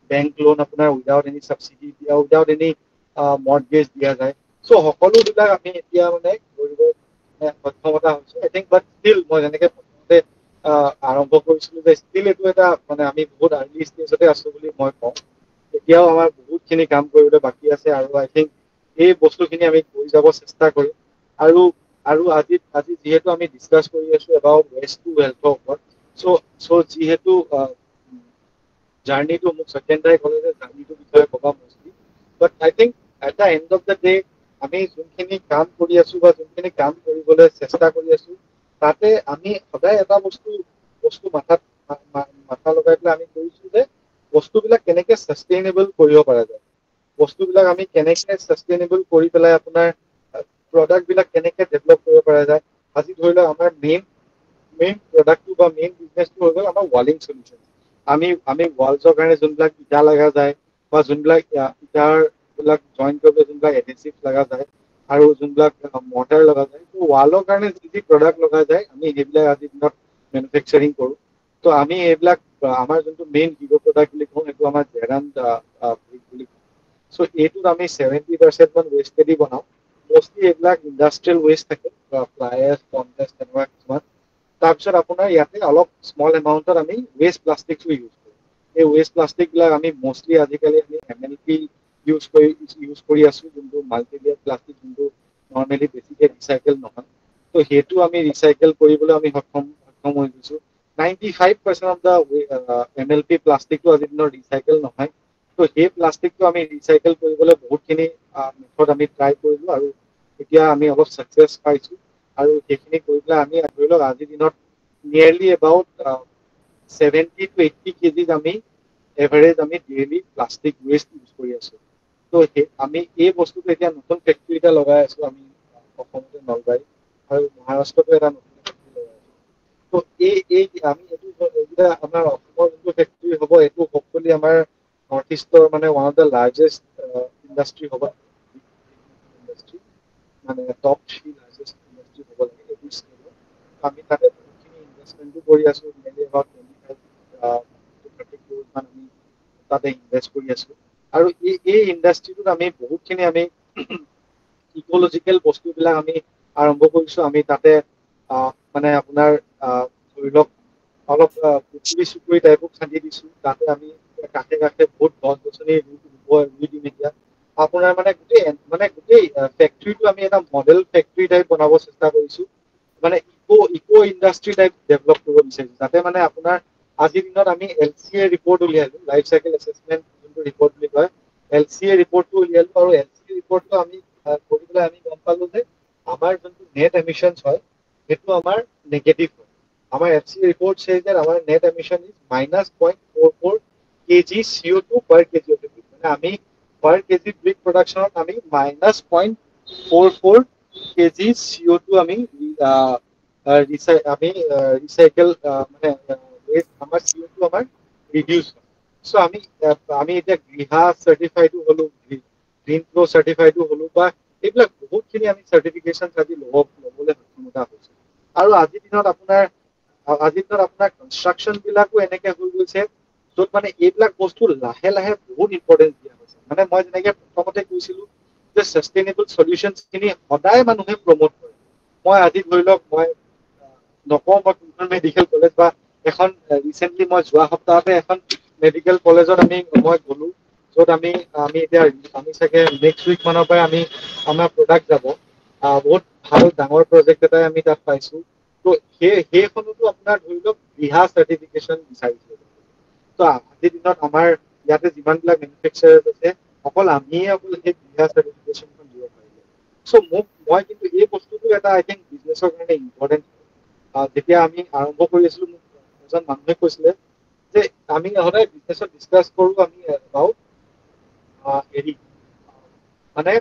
bank loan আপোনাৰ without any subsidy without any mortgage দিয়া যায় চ' সকলোবিলাক আমি এতিয়া মানে কৰিব সক্ষমতা হৈছো আই থিংক বাট ষ্টিল মই যেনেকে প্ৰথমতে আৰম্ভ কৰিছিলো যে ষ্টিল এইটো এটা মানে আমি বহুত আৰ্লি ষ্টেজতে আছো বুলি মই কওঁ এতিয়াও আমাৰ বহুতখিনি কাম কৰিবলৈ বাকী আছে আৰু আই থিংক এই বস্তুখিনি আমি কৰি যাব চেষ্টা কৰিম আৰু আজি যিহেতু আমি ডিছকাছ কৰি আছো এবাউট ৱেষ্ট টু ৱেল্থৰ ওপৰত চ' যিহেতু জাৰ্নিটো মোক সেকেন্ডাৰী কলেজে জাৰ্নিটো বিষয়ে ক'বা mostly but I think at the end of the day আমি যোনখিনি কাম কৰি আছো বা যোনখিনি কাম কৰিবলৈ চেষ্টা কৰি আছো তাতে আমি সদায় এটা বস্তু মাথা লগাই পেলাই আমি কৰিছো যে বস্তুবিলাক কেনেকে সাষ্টেইনেবল কৰিব পৰা যায় বস্তুবিলাক আমি কেনেকে সাষ্টেইনেবল কৰি পেলাই আপোনাৰ প্ৰডাক্ট বিলাক কেনেকে ডেভেলপ কৰিব পৰা যায় আজি ধৰি লওক আমাৰ মেইন প্ৰডাক্টটো বা মেইন বিজনেছটো হৈ গ'ল আমাৰ ৱালিং সলিউশ্যন আমি ৱালছৰ কাৰণে যোনবিলাক ইটা লগা যায় বা যোনবিলাক ইটাৰ বিলাক জইন কৰিবলৈ যোনবিলাক এডহেচিভ লগা যায় আৰু যোনবিলাক মৰ্টাৰ লগা যায় ত' ৱালৰ কাৰণে যি প্ৰডাক্ট লগা যায় আমি সেইবিলাক আজিৰ দিনত মেনুফেকচাৰিং কৰোঁ ত' আমি এইবিলাক আমাৰ যোনটো মেইন হিৰ' প্ৰডাক্ট বুলি কওঁ সেইটো আমাৰ জেৰাণ্ড বুলি কওঁ চ' এইটোত আমি 70% মান ৱেষ্টেদি বনাওঁ মষ্টলি এইবিলাক ইণ্ডাষ্ট্ৰিয়েল ৱেষ্ট থাকে ফ্লায়াৰ্ছ কনটেষ্ট তেনেকুৱা কিছুমান তাৰপিছত আপোনাৰ ইয়াতে অলপ স্মল এমাউণ্টত আমি ৱেষ্ট প্লাষ্টিকটো ইউজ কৰোঁ এই ৱেষ্ট প্লাষ্টিকবিলাক আমি মষ্টলি আজিকালি আমি MLP ইউজ কৰি আছো যোনটো মাল্টিলেয়াৰ প্লাষ্টিক যোনটো নৰ্মেলি বেছিকে ৰিচাইকেল নহয় ত' সেইটো আমি ৰিচাইকেল কৰিবলৈ আমি সক্ষম হৈ গৈছো 95% অফ দ্য MLP প্লাষ্টিকটো আজিৰ দিনৰ ৰিচাইকেল নহয় ত' সেই প্লাষ্টিকটো আমি ৰিচাইকেল কৰিবলৈ বহুতখিনি মেথড আমি ট্ৰাই কৰিলো আৰু এতিয়া আমি অলপ ছাকচেছ পাইছো আৰু সেইখিনি কৰি পেলাই আমি ধৰি লওক আজিৰ দিনত নিয়েৰলি এবাউট 70 to 80 কেজিজ আমি এভাৰেজ আমি ডেইলি প্লাষ্টিক ৱেষ্ট ইউজ কৰি আছো ত' আমি এই বস্তুটো এতিয়া নতুন ফেক্টৰী এটা লগাই আছো আমি অসমতে নলবাৰী আৰু মহাৰাষ্ট্ৰতো এটা নতুন ফেক্টৰী লগাই আছো ত' আমি এইটো আমাৰ অসমৰ যোনটো ফেক্টৰী হ'ব এইটো হপফুলি আমাৰ নৰ্থ ইষ্টৰ মানে one of the largest industry হ'ব ইণ্ডাষ্ট্ৰী মানে টপ 3 লাৰ্জেষ্ট ইণ্ডাষ্ট্ৰী হ'ব লাগে এইটো স্কেলত আমি তাতে বহুতখিনি ইনভেষ্টমেণ্টো কৰি আছো মেইনলি এবাউট 25 to 30 crore মান আমি তাতে ইনভেষ্ট কৰি আছো আৰু এই ইণ্ডাষ্ট্ৰিটোত আমি বহুতখিনি আমি ইক'লজিকেল বস্তুবিলাক আমি আৰম্ভ কৰিছো আমি তাতে মানে আপোনাৰ ধৰি লওক অলপ পুখুৰী টাইপো খান্দি দিছো তাতে আমি কাষে বহুত গছ গছনি ৰুই দিম এতিয়া আপোনাৰ মানে গোটেই ফেক্টৰীটো আমি এটা মডেল ফেক্টৰী টাইপ বনাব চেষ্টা কৰিছো মানে ইকো ইণ্ডাষ্ট্ৰী টাইপ ডেভেলপ কৰিব বিচাৰিছো যাতে মানে আপোনাৰ আজিৰ দিনত আমি LCA ৰিপৰ্ট উলিয়ালো লাইফ চাইকেল এছেচমেণ্ট যোনটো ৰিপৰ্ট বুলি কয় LCA ৰিপৰ্টটো উলিয়ালো আৰু LCA ৰিপৰ্টটো আমি কৰি পেলাই আমি গম পালো যে আমাৰ যোনটো নেট এমিশ্যনছ হয় সেইটো আমাৰ নেগেটিভ হয় আমাৰ LCA report says that our net emission is -0.44 kg CO2 per kg of brick মানে আমি per kg brick production আমি -0.44 kg CO2 আমি রিসাইকেল মানে আমার CO2 আমার রিডিউস হয় সো আমি এতিয়া গৃহা সার্টিফাইডো হলো গ্ৰীণ ফ্লো সাৰ্টিফাইডো হলো বা এইবিলাক বহুতখিনি আমি সাৰ্টিফিকেশন আজি ল'বলৈ সক্ষমতা হৈছে আৰু আজিৰ দিনত আপোনাৰ কনষ্ট্ৰাকচন বিলাকো এনেকে হৈ গৈছে য'ত মানে এইবিলাক বস্তু লাহে বহুত ইম্পৰ্টেঞ্চ দিয়া হৈছে মানে মই যেনেকে প্ৰথমতে কৈছিলো যে সাষ্টেইনেবল সলিউশনছ খিনি সদায় মানুহে প্ৰমোট কৰে মই আজি ধৰি লওক মই নকওঁ মই কোনখন মেডিকেল কলেজ বা এখন ৰিচেণ্টলি মই যোৱা সপ্তাহতে এখন মেডিকেল কলেজত মই গ'লো য'ত আমি এতিয়া আমি চাগে নেক্সট উইক মানৰ পৰাই আমাৰ প্ৰডাক্ট যাব বহুত ভাল ডাঙৰ প্ৰজেক্ট এটাই আমি তাত পাইছো ত' সেইখনতো আপোনাৰ ধৰি লওক দিহা চাৰ্টিফিকেশ্যন বিচাৰিছে ত' আজিৰ দিনত আমাৰ ইয়াতে যিমানবিলাক মেনুফেকচাৰাৰ আছে অকল সেই দিহা চাৰ্টিফিকেশ্যনখন দিব পাৰিলে চ' মই কিন্তু এই বস্তুটো এটা আই থিংক বিজনেছৰ কাৰণে ইম্পৰ্টেণ্ট যেতিয়া আমি আৰম্ভ কৰি আছিলো মোক এজন মানুহে কৈছিলে যে আমি সদায় বিজনেছত ডিছকাছ কৰো আমি এবাউট হেৰি মানে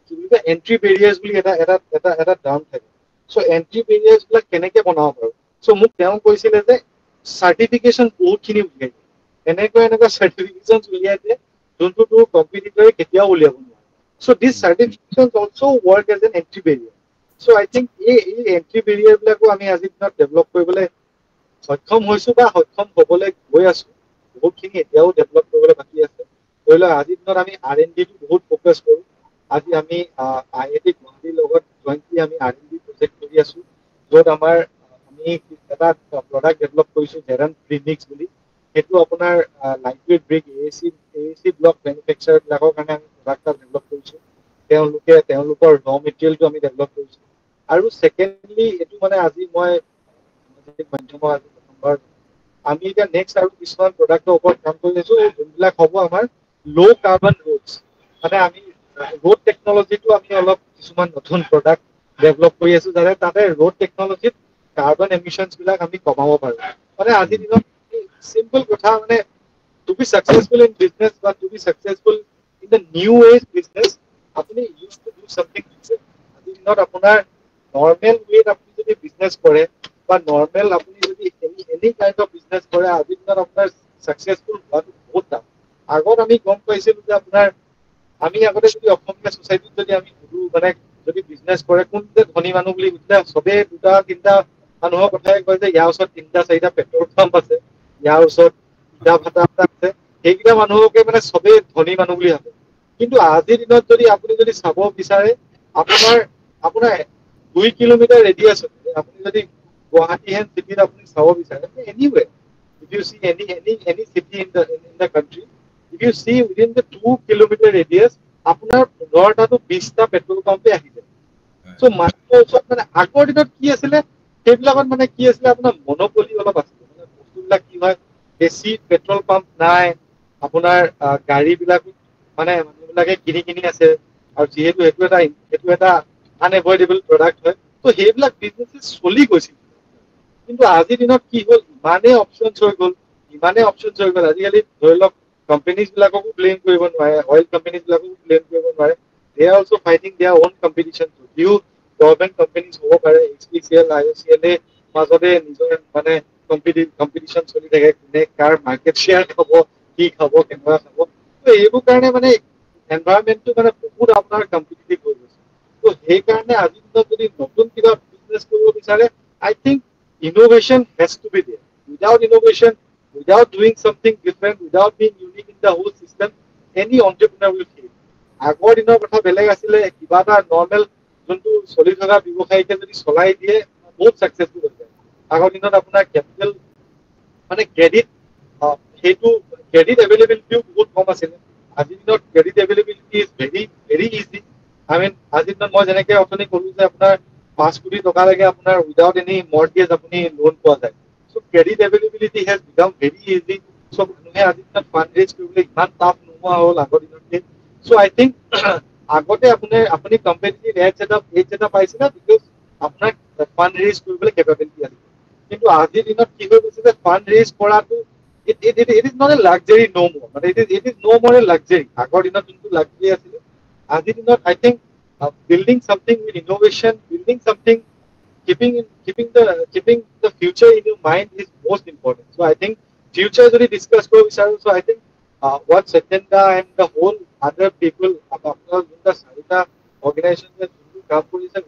কি বুলি কয় এন্ট্ৰি বেৰিয়াৰ্ছ বুলি এটা টাৰ্ম থাকে চ' এন্ট্ৰি বেৰিয়াৰ্ছ বিলাক কেনেকে বনাব পাৰো চ' মোক তেওঁ কৈছিলে যে চাৰ্টিফিকেশ্যন বহুতখিনি উলিয়াই দিয়ে এনেকুৱা চাৰ্টিফিকেশ্যন উলিয়াই দিয়ে যোনটো তোৰ কম্পিটিটৰে কেতিয়াও উলিয়াব নোৱাৰে so' this certification also' work as an entry barrier so' I think এই এন্ট্ৰি বেৰিয়াৰ বিলাকো আমি আজিৰ দিনত ডেভেলপ কৰিবলৈ সক্ষম হৈছো বা সক্ষম হবলৈ গৈ আছো বহুতখিনি এতিয়াও ডেভেলপ কৰিবলৈ বাকী আছে ধৰি লওক আজিৰ দিনত আমি R&D টো বহুত ফকাছ কৰো আজি আমি IIT গুৱাহাটীৰ লগত জইণ্টলি আমি R&D প্ৰজেক্ট কৰি আছো য'ত আমি এটা প্ৰডাক্ট ডেভেলপ কৰিছো জেৰান প্ৰিমিক্স বুলি সেইটো আপোনাৰ lightweight brick AAC block manufacture বিলাকৰ কাৰণে আমি প্ৰডাক্ট এটা ডেভেলপ কৰিছো তেওঁলোকৰ ৰ মেটেৰিয়েলটো আমি ডেভেলপ কৰিছো আৰু ছেকেণ্ডলি এইটো মানে আজি মই সামাজিক মাধ্যমৰ আজি প্ৰথমবাৰ আমি এতিয়া নেক্সট আৰু কিছুমান প্ৰডাক্টৰ ওপৰত কাম কৰি আছো যোনবিলাক হ'ব আমাৰ লো কাৰ্বন ৰোডছ মানে আমি ৰোড টেকনলজিটো আমি অলপ কিছুমান নতুন প্ৰডাক্ট ডেভেলপ কৰি আছো যাতে তাতে ৰোড টেকনলজিত কাৰ্বন এমিশনছ বিলাক আমি কমাব পাৰো মানে আজিৰ দিনত simple কথা মানে to be successful in business but to be successful in the new age business apuni used to do something different আজি দিনত আপোনাৰ normal way আপনি যদি বিজনেস কৰে বা normal আপনি যদি any kind of business কৰে আজি দিনত আপোনাৰ successful হোৱাটো বহুত টান আগত আমি গম পাইছিলো যে আপোনাৰ আমি আগতে যদি অসমীয়া সোসাইটিত যদি আমি সুধো মানে যদি বিজনেস কৰে কোনতে ধনী মানুহ বুলি সুধিলে সবে দুটা তিনটা মানুহৰ কথাই কয় যে ইয়াৰ ওচৰত তিনটা চাৰিটা পেট্ৰল পাম্প আছে ইয়াৰ ওচৰত ইটা ভাটা আছে সেইকেইটা মানুহকে মানে সবে ধনী মানুহ বুলি ভাবে কিন্তু আজিৰ দিনত যদি আপুনি যদি চাব বিচাৰে আপোনাৰ আপোনাৰ 2 কিলোমিটাৰ ৰেডিয়াস আপুনি যদি গুৱাহাটী হেন চিটিত আপুনি চাব বিচাৰে anyway if you see any city in the country if you see within the 2 kilometer radius আপোনাৰ 15টা to 20টা পেট্ৰল পাম্পে আহি যায় সো মানুহৰ ওচৰত মানে আগৰ দিনত কি আছিলে সেইবিলাকত মানে কি আছিলে আপোনাৰ মনোপলি অলপ আছিলে মানে বস্তুবিলাক কি হয় বেছি পেট্ৰল পাম্প নাই আপোনাৰ গাড়ী বিলাক মানে মানুহবিলাকে কিনি আছে আৰু যিহেতু সেইটো এটা আনএভয়েডেবল প্ৰডাক্ট হয় তো সেইবিলাক বিজনেছ চলি গৈছিল কিন্তু আজিৰ দিনত কি হ'ল ইমানেই অপচনছ হৈ গ'ল আজিকালি ধৰি লওক কোম্পানীজ বিলাককো ব্লেম কৰিব নোৱাৰে অইল কোম্পানীজ বিলাককো ব্লেম কৰিব নোৱাৰে they are also fighting their own competition যদিও গভৰ্ণমেণ্ট কোম্পানীজ হ'ব পাৰে HPCL IOCL মাজতে নিজৰ মানে কম্পিটিশন চলি থাকে কোনে কাৰ মাৰ্কেট শ্বেয়াৰ খাব কি খাব কেনেকুৱা খাব তো এইবোৰ কাৰণে মানে এনভাইৰনমেন্টটো মানে বহুত আপোনাৰ কম্পিটিটিভ হৈ গৈছে তো সেইকাৰণে আজিৰ দিনত যদি নতুন কিবা বিজনেছ কৰিব বিচাৰে আই think innovation has to be there without innovation without doing something different without being unique in the whole system any entrepreneur will fail আগৰ দিনৰ কথা বেলেগ আছিলে কিবা এটা নৰ্মেল যোনটো চলি থকা ব্যৱসায়ীকে যদি চলাই দিয়ে বহুত সাকসেসফুল হৈ যায় আগৰ দিনত আপোনাৰ কেপিটেল মানে ক্ৰেডিট সেইটো ক্ৰেডিট এভেইলেবিলিটিও বহুত কম আছিলে আজিৰ দিনত credit availability is very easy I mean আজিৰ দিনত মই যেনেকে অথনি ক'লো যে আপোনাৰ 5 কোটি টকা লাগে আপোনাৰ উইদাউট এনি মৰ্টগেজ আপুনি লোন পোৱা যায় so credit availability has became very easy so মানুহে আজিৰ দিনত ফান্ড ৰেজ কৰিবলৈ ইমান টাফ নোহোৱা হ'ল আগৰ দিনতকে সো আই থিংক আগতে আপুনি কম্পিটিটিভ এজ এটা পাইছে না বিকজ আপোনাৰ ফান্ড ৰেজ কৰিবলৈ কেপাবিলিটি আছে কিন্তু আজিৰ দিনত কি হৈ গৈছে যে ফান্ড ৰেজ কৰাটো it is not a luxury no more but it is no more a luxury আগৰ দিনত যোনটো luxury আছিল আজিৰ দিনত I think building something with innovation building something keeping the future in your mind is most important so I think future যদি discuss কৰিব বিচাৰো so I think what Satyendra and the whole other people আপোনাৰ যোনটা চাৰিটা organization যোনটো কাম কৰিছে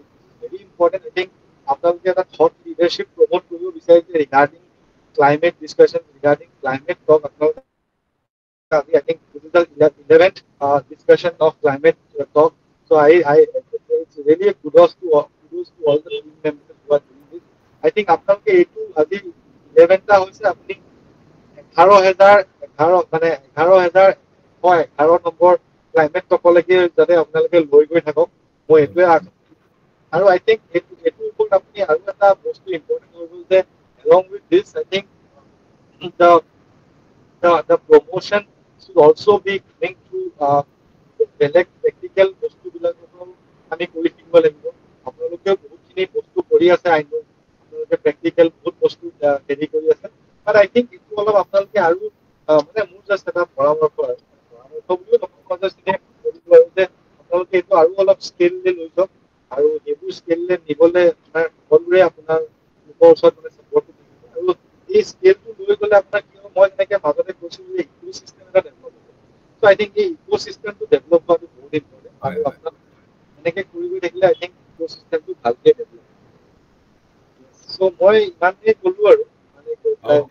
very important I think আপোনালোকে এটা thought leadership promote কৰিব বিচাৰিছে regarding climate discussion regarding climate talk I think this is the 11th discussion of climate talk so it's really a kudos to all the team members who are doing this I think আপোনালোকে এইটো আজি 11টা হৈছে আপুনি 11,000 মানে 11,000 হয় 11 number climate টকলৈকে যাতে আপোনালোকে লৈ গৈ থাকক মই এইটোৱে আৰু I think এইটো ওপৰত আপুনি আৰু এটা বস্তু ইম্পৰ্টেন্ট হৈ গ'ল যে along with this I think the promotion should also be linked to বেলেগ practical বস্তুবিলাকো আমি কৰি থাকিব লাগিব আপোনালোকে বহুতখিনি বস্তু কৰি আছে I know আপোনালোকে practical বহুত বস্তু হেৰি কৰি আছে but I think এইটো অলপ আপোনালোকে আৰু মানে মোৰ জাষ্ট এটা পৰামৰ্শ বুলিও নকওঁ যে আপোনালোকে এইটো আৰু অলপ স্কেললৈ লৈ যাওক আৰু এইবোৰ স্কেললৈ নিবলৈ সকলোৰে আপোনাৰ ওচৰত মানে support আৰু এই স্কেলটো লৈ গ'লে আপোনাৰ কি হ'ব মই যেনেকে মাজতে কৈছিলো যে ইকোচিষ্টেম এটা ডেভেলপ হ'ব so I think এই ইকোচিষ্টেমটো ডেভেলপ হোৱাটো বহুত ইম্পৰ্টেণ্ট আৰু আপোনাৰ এনেকে কৰি গৈ থাকিলে I think ইকোচিষ্টেমটো ভালকে ডেভেলপ so মই ইমানখিনি ক'লো আৰু মানে কৈ পেলাই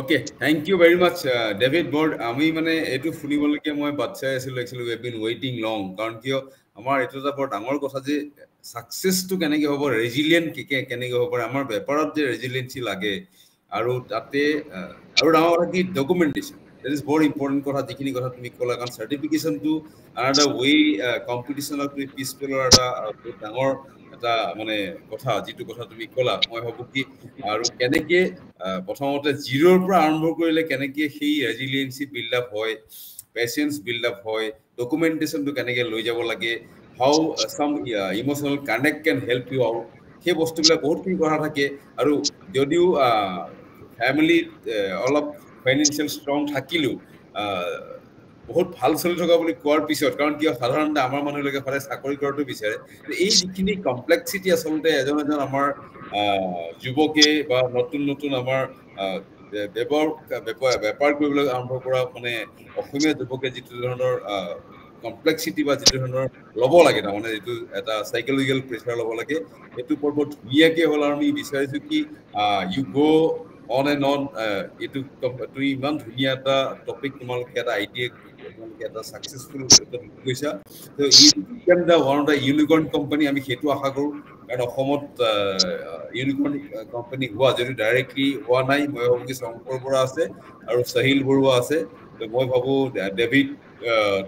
Okay, thank you very much, David Board. আমি মানে এটো শুনিবলৈকে মই বাচ্চাই আছিলো actually we have been waiting long কাৰণ কিয় আমাৰ এটো এটা বৰ ডাঙৰ কথা যে সাকসেসটো কেনেকৈ হ'ব ৰেজিলিয়েন্ট কেনেকৈ হ'ব আমাৰ বেপাৰত যে ৰেজিলিয়েন্সি লাগে আৰু তাতে আৰু ডাঙৰ কি documentation that is more important কথা যিখিনি কথা তুমি ক'লা কাৰণ চাৰ্টিফিকেশনটো another way কম্পিটিশনত তুমি পিছ পেলোৱাৰ এটা বহুত ডাঙৰ এটা মানে কথা যিটো কথা তুমি ক'লা মই ভাবো কি আৰু কেনেকে প্ৰথমতে জিৰোৰ পৰা আৰম্ভ কৰিলে কেনেকে সেই ৰেজিলিয়েন্সি বিল্ড আপ হয় পেশেন্স বিল্ড আপ হয় ডকুমেন্টেশনটো কেনেকে লৈ যাব লাগে how some emotional connect can help you out সেই বস্তুবিলাক বহুতখিনি কথা থাকে আৰু যদিও ফ্যামিলি অলপ ফাইনান্সিয়াল ষ্ট্ৰং থাকিলেও বহুত ভাল চলি থকা বুলি কোৱাৰ পিছত কাৰণ কি সাধাৰণতে আমাৰ মানুহলৈকে সদায় চাকৰি কৰাটো বিচাৰে এই যিখিনি কমপ্লেক্সিটি আচলতে এজন আমাৰ যুৱকে বা নতুন নতুন আমাৰ বেপাৰ কৰিবলৈ আৰম্ভ কৰা মানে অসমীয়া যুৱকে যিটো ধৰণৰ কমপ্লেক্সিটি বা যিটো ধৰণৰ ল'ব লাগে তাৰমানে যিটো এটা সাইকোলজিক্যাল প্ৰেছাৰ ল'ব লাগে এইটো পৰ্বত ধুনীয়াকে হ'ল আৰু আমি বিচাৰিছো কি you go on and on এইটো তুমি ইমান ধুনীয়া এটা টপিক তোমালোকে এটা আইডিয়া তোমালোকে এটা সাকসেসফুল এটা কৈছা তো ই become the one of the unicorn company আমি সেইটো আশা কৰো কাৰণ অসমত ইউনিকৰ্ণ কোম্পানী হোৱা যদি ডাইৰেক্টলি হোৱা নাই মই ভাবো কি শংকৰ বৰা আছে আৰু সহিল বৰুৱা আছে তো মই ভাবো ডেভিড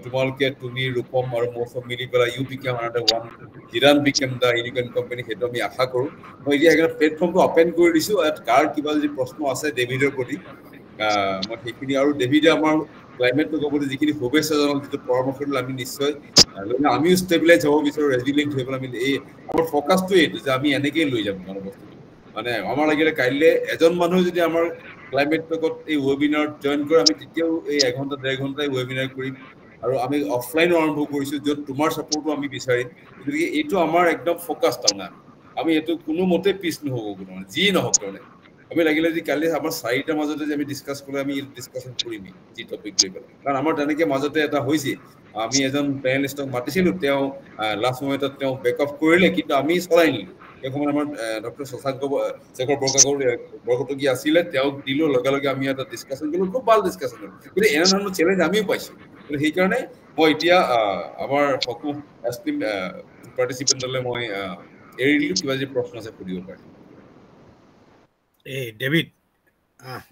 তোমালোকে তুমি ৰূপম আৰু মৌসুম মিলি পেলাই ইউ বিকেম আনাদাৰ ওৱান জিৰান বিকেম দা ইউনিকৰ্ণ কোম্পানী সেইটো আমি আশা কৰো মই এতিয়া এটা প্লেটফৰ্মটো ওপেন কৰি দিছো কাৰ কিবা যদি প্ৰশ্ন আছে ডেভিডৰ প্ৰতি মই সেইখিনি আৰু ডেভিডে আমাৰ ক্লাইমেটটো ক'বলৈ যিখিনি শুভেচ্ছাজনক যিটো পৰামৰ্শ দিলে আমি নিশ্চয় আমিও ষ্টেবিলাইজ হ'ব বিচাৰো ৰেজিলিয়েণ্ট হৈ পেলাই আমি এই আমাৰ ফ'কাছটো এইটো যে আমি এনেকেই লৈ যাম মানে বস্তুটো মানে আমাৰ লাগিলে কাইলৈ এজন মানুহ যদি আমাৰ ক্লাইমেট টকত এই ৱেবিনাৰত জইন কৰে আমি তেতিয়াও এই 1 ঘণ্টা 1.5 ঘণ্টা ৱেবিনাৰ কৰিম আৰু আমি অফলাইন আৰম্ভ কৰিছো য'ত তোমাৰ সাপোৰ্টটো আমি বিচাৰিম গতিকে এইটো আমাৰ একদম ফ'কাছ তাৰমানে আমি এইটো কোনো মতে পিছ নহ'ব কোনো যি নহওক তাৰমানে আমি লাগিলে যে কালি আমাৰ চাৰিটাৰ মাজতে যে আমি ডিসকাস কৰি আমি ডিসকাশন কৰিম যি টপিক লৈ পেলাই কাৰণ আমাৰ তেনেকে মাজতে এটা হৈছে আমি এজন পেনেলিষ্টক মাতিছিলো তেওঁ লাষ্ট মোমেন্টত তেওঁ বেকআপ কৰিলে কিন্তু আমি চলাই নিলো এই সময়ত আমাৰ ডক্টৰ শশাংক শেখৰ বৰকটকী আছিলে তেওঁক দিলো লগে লগে আমি এটা ডিসকাশন কৰিলো খুব ভাল ডিসকাশন হ'ল কিন্তু এনে ধৰণৰ চেলেঞ্জ আমিও পাইছো কিন্তু সেইকাৰণে মই এতিয়া আমাৰ সকলো এষ্টিম পাৰ্টিচিপেণ্টলৈ মই এৰি দিলো কিবা যদি প্ৰশ্ন আছে সুধিব পাৰে Hey, David.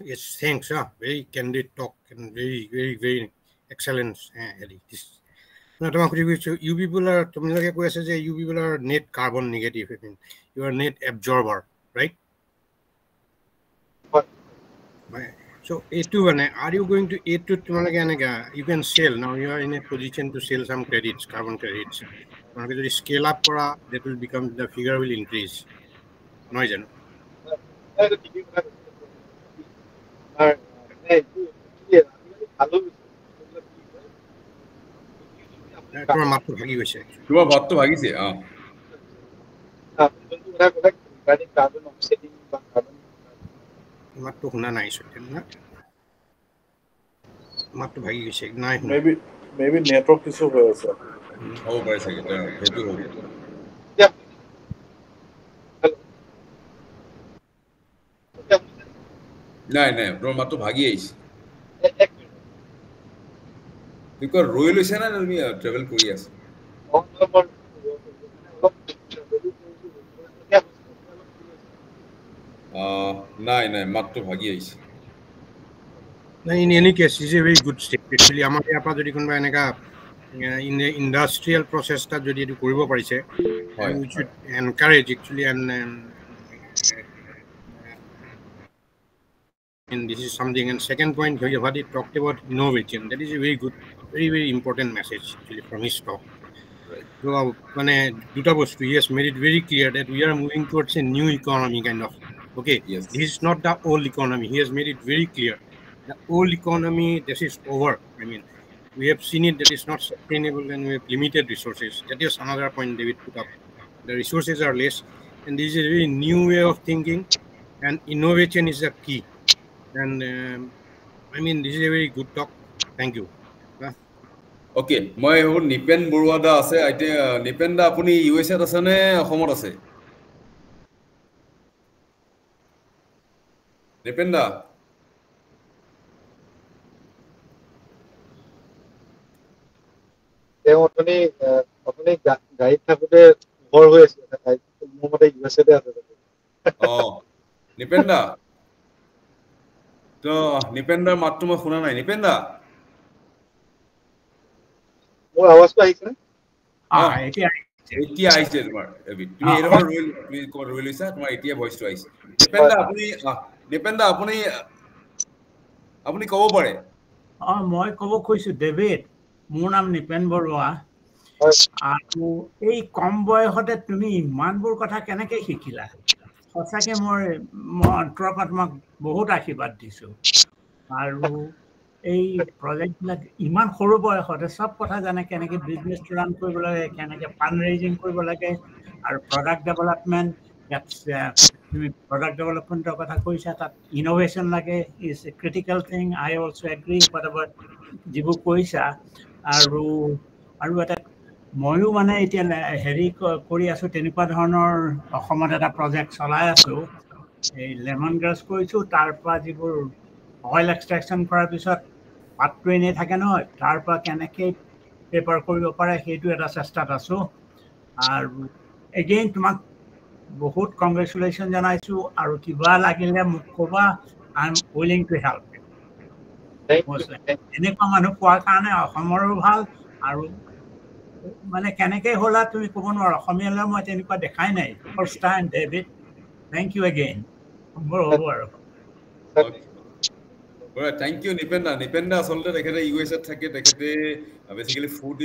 Yes, thanks. Very candid talk and very excellent. This. Now, you people are. You people are net carbon negative. I mean, you are net absorber, right? What? So, are you going to you can sell now? You are in a position to sell some credits, carbon credits. If you scale up, that will become the figure will increase. No, isn't it? তোমাৰ মাতটো ভাগি গৈছে তোমাৰ ভাতটো ভাগিছে মাতটো শুনা নাই মাতটো ভাগি গৈছে নাই মেবি নেটৱৰ্ক ইছ্যু হৈ আছে হ'ব পাৰে চাগে সেইটো হ'ব নাই তোমাৰ মাতটো ভাগি আহিছে বিকজ ৰৈ লৈছে না তুমি ট্ৰেভেল কৰি আছা নাই মাতটো ভাগি আহিছে in any case is a very good step actually আমাৰ ইয়াৰ পৰা যদি কোনোবা এনেকা ইণ্ডাষ্ট্ৰিয়েল প্ৰচেছ এটা যদি এইটো কৰিব পাৰিছে we should encourage actually and this is something and second point what he talked about innovation that is a very important message actually from his talk so duta bostu he has made it very clear that we are moving towards a new economy kind of okay yes. This is not the old economy he has made it very clear the old economy this is over I mean we have seen it that is not sustainable and we have limited resources that is another point David put up the resources are less and this is a very new way of thinking and innovation is the key and I mean this is a very good talk thank you okay মই নিপেন বৰুৱা দা আছে এতিয়া নিপেন দা আপুনি US এত আছে নে অসমত আছে নিপেন দা আপুনি গাড়ীত থাকোতে ভৰ হৈ আছে মোৰ মতে ইউএছএতে আছে নিপেন দা তো নিপেন্দাৰ মাতটো মই শুনা নাই নিপেন্দা মোৰ আৱাজটো আহিছে নে এতিয়া আহিছে তোমাৰ তুমি এৰৰ ৰৈ লৈছা তোমাৰ এতিয়া ভইচটো আহিছে নিপেন্দা আপুনি ক'ব পাৰে মই ক'ব খুজিছো ডেভিড মোৰ নাম নিপেন বৰুৱা আৰু এই কম বয়সতে তুমি ইমানবোৰ কথা কেনেকৈ শিকিলা সঁচাকৈ মই অন্তৰৰ পৰা তোমাক বহুত আশীৰ্বাদ দিছোঁ আৰু এই প্ৰজেক্টবিলাক ইমান সৰু বয়সতে চব কথা জানে কেনেকৈ বিজনেছ ৰান কৰিব লাগে কেনেকৈ ফাণ্ড ৰেইজিং কৰিব লাগে আৰু প্ৰডাক্ট ডেভেলপমেণ্ট তুমি প্ৰডাক্ট ডেভেলপমেণ্টৰ কথা কৈছা তাত ইন'ভেশ্যন লাগে is a critical thing I also' agri what যিবোৰ কৈছা আৰু এটা ময়ো মানে এতিয়া হেৰি কৰি আছোঁ তেনেকুৱা ধৰণৰ অসমত এটা প্ৰজেক্ট চলাই আছোঁ এই লেমন গ্ৰাছ কৰিছোঁ তাৰ পৰা যিবোৰ অইল এক্সট্ৰেকশ্যন কৰাৰ পিছত পাতটো এনেই থাকে নহয় তাৰ পৰা কেনেকৈ পেপাৰ কৰিব পাৰে সেইটো এটা চেষ্টাত আছোঁ আৰু এগেইন তোমাক বহুত কংগ্ৰেচুলেশ্যন জনাইছোঁ আৰু কিবা লাগিলে মোক ক'বা I am willing to help এনেকুৱা মানুহ পোৱাৰ কাৰণে অসমৰো ভাল আৰু মানে কেনেকৈ হ'লা তুমি ক'ব নোৱাৰা অসমীয়ালৈ মই তেনেকুৱা দেখাই নাই first time David thank you again মোৰ হ'ব আৰু Thank you, Nipenda. Nipenda আচলতে তেখেতে ইউএছত থাকে তেখেতে বেসিক্যালি ফুড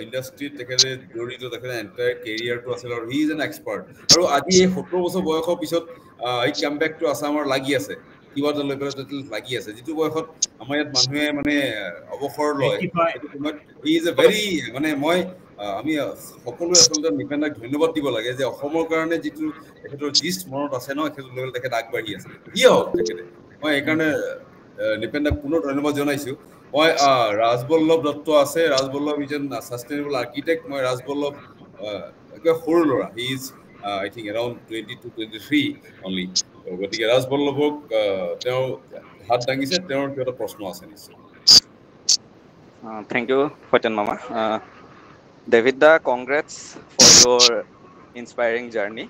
ইন্ডাস্ট্রিত তেখেতে জড়িত তেখেতে এন্টায়াৰ কেৰিয়াৰটো আছিল আৰু হি ইজ এন এক্সপাৰ্ট আৰু আজি এই 70 বছৰ বয়সৰ পিছত এই কামবেকটো আসামৰ লাগি আছে কিবা এটা লৈ পেলাই লাগি আছে যিটো বয়সত আমাৰ ইয়াত মানুহে মানে অৱসৰ লয় সেইটো সময়ত হি ইজ এ ভেৰি মানে মই আমি সকলোৱে আচলতে নিপেন্দাক ধন্যবাদ দিব লাগে যে অসমৰ কাৰণে যিটো তেখেতৰ জিষ্ট মনত আছে ন সেইটো লৈ তেখেত আগবাঢ়ি আছে কি হওক তেখেতে মই এইকাৰণে নিপেন্দাক পুনৰ ধন্যবাদ জনাইছো মই ৰাজবল্লভ দত্ত আছে Rajballabh is an sustainable architect মই ৰাজবল্লভ সৰু ল'ৰা he is I think around 22 to 23 only গতিকে ৰাজবল্লভক তেওঁ হাত দাঙিছে তেওঁৰ কিবা প্ৰশ্ন আছে নিশ্চয় থ্যাংক ইউ ফটেন মামা David the congrats for your inspiring journey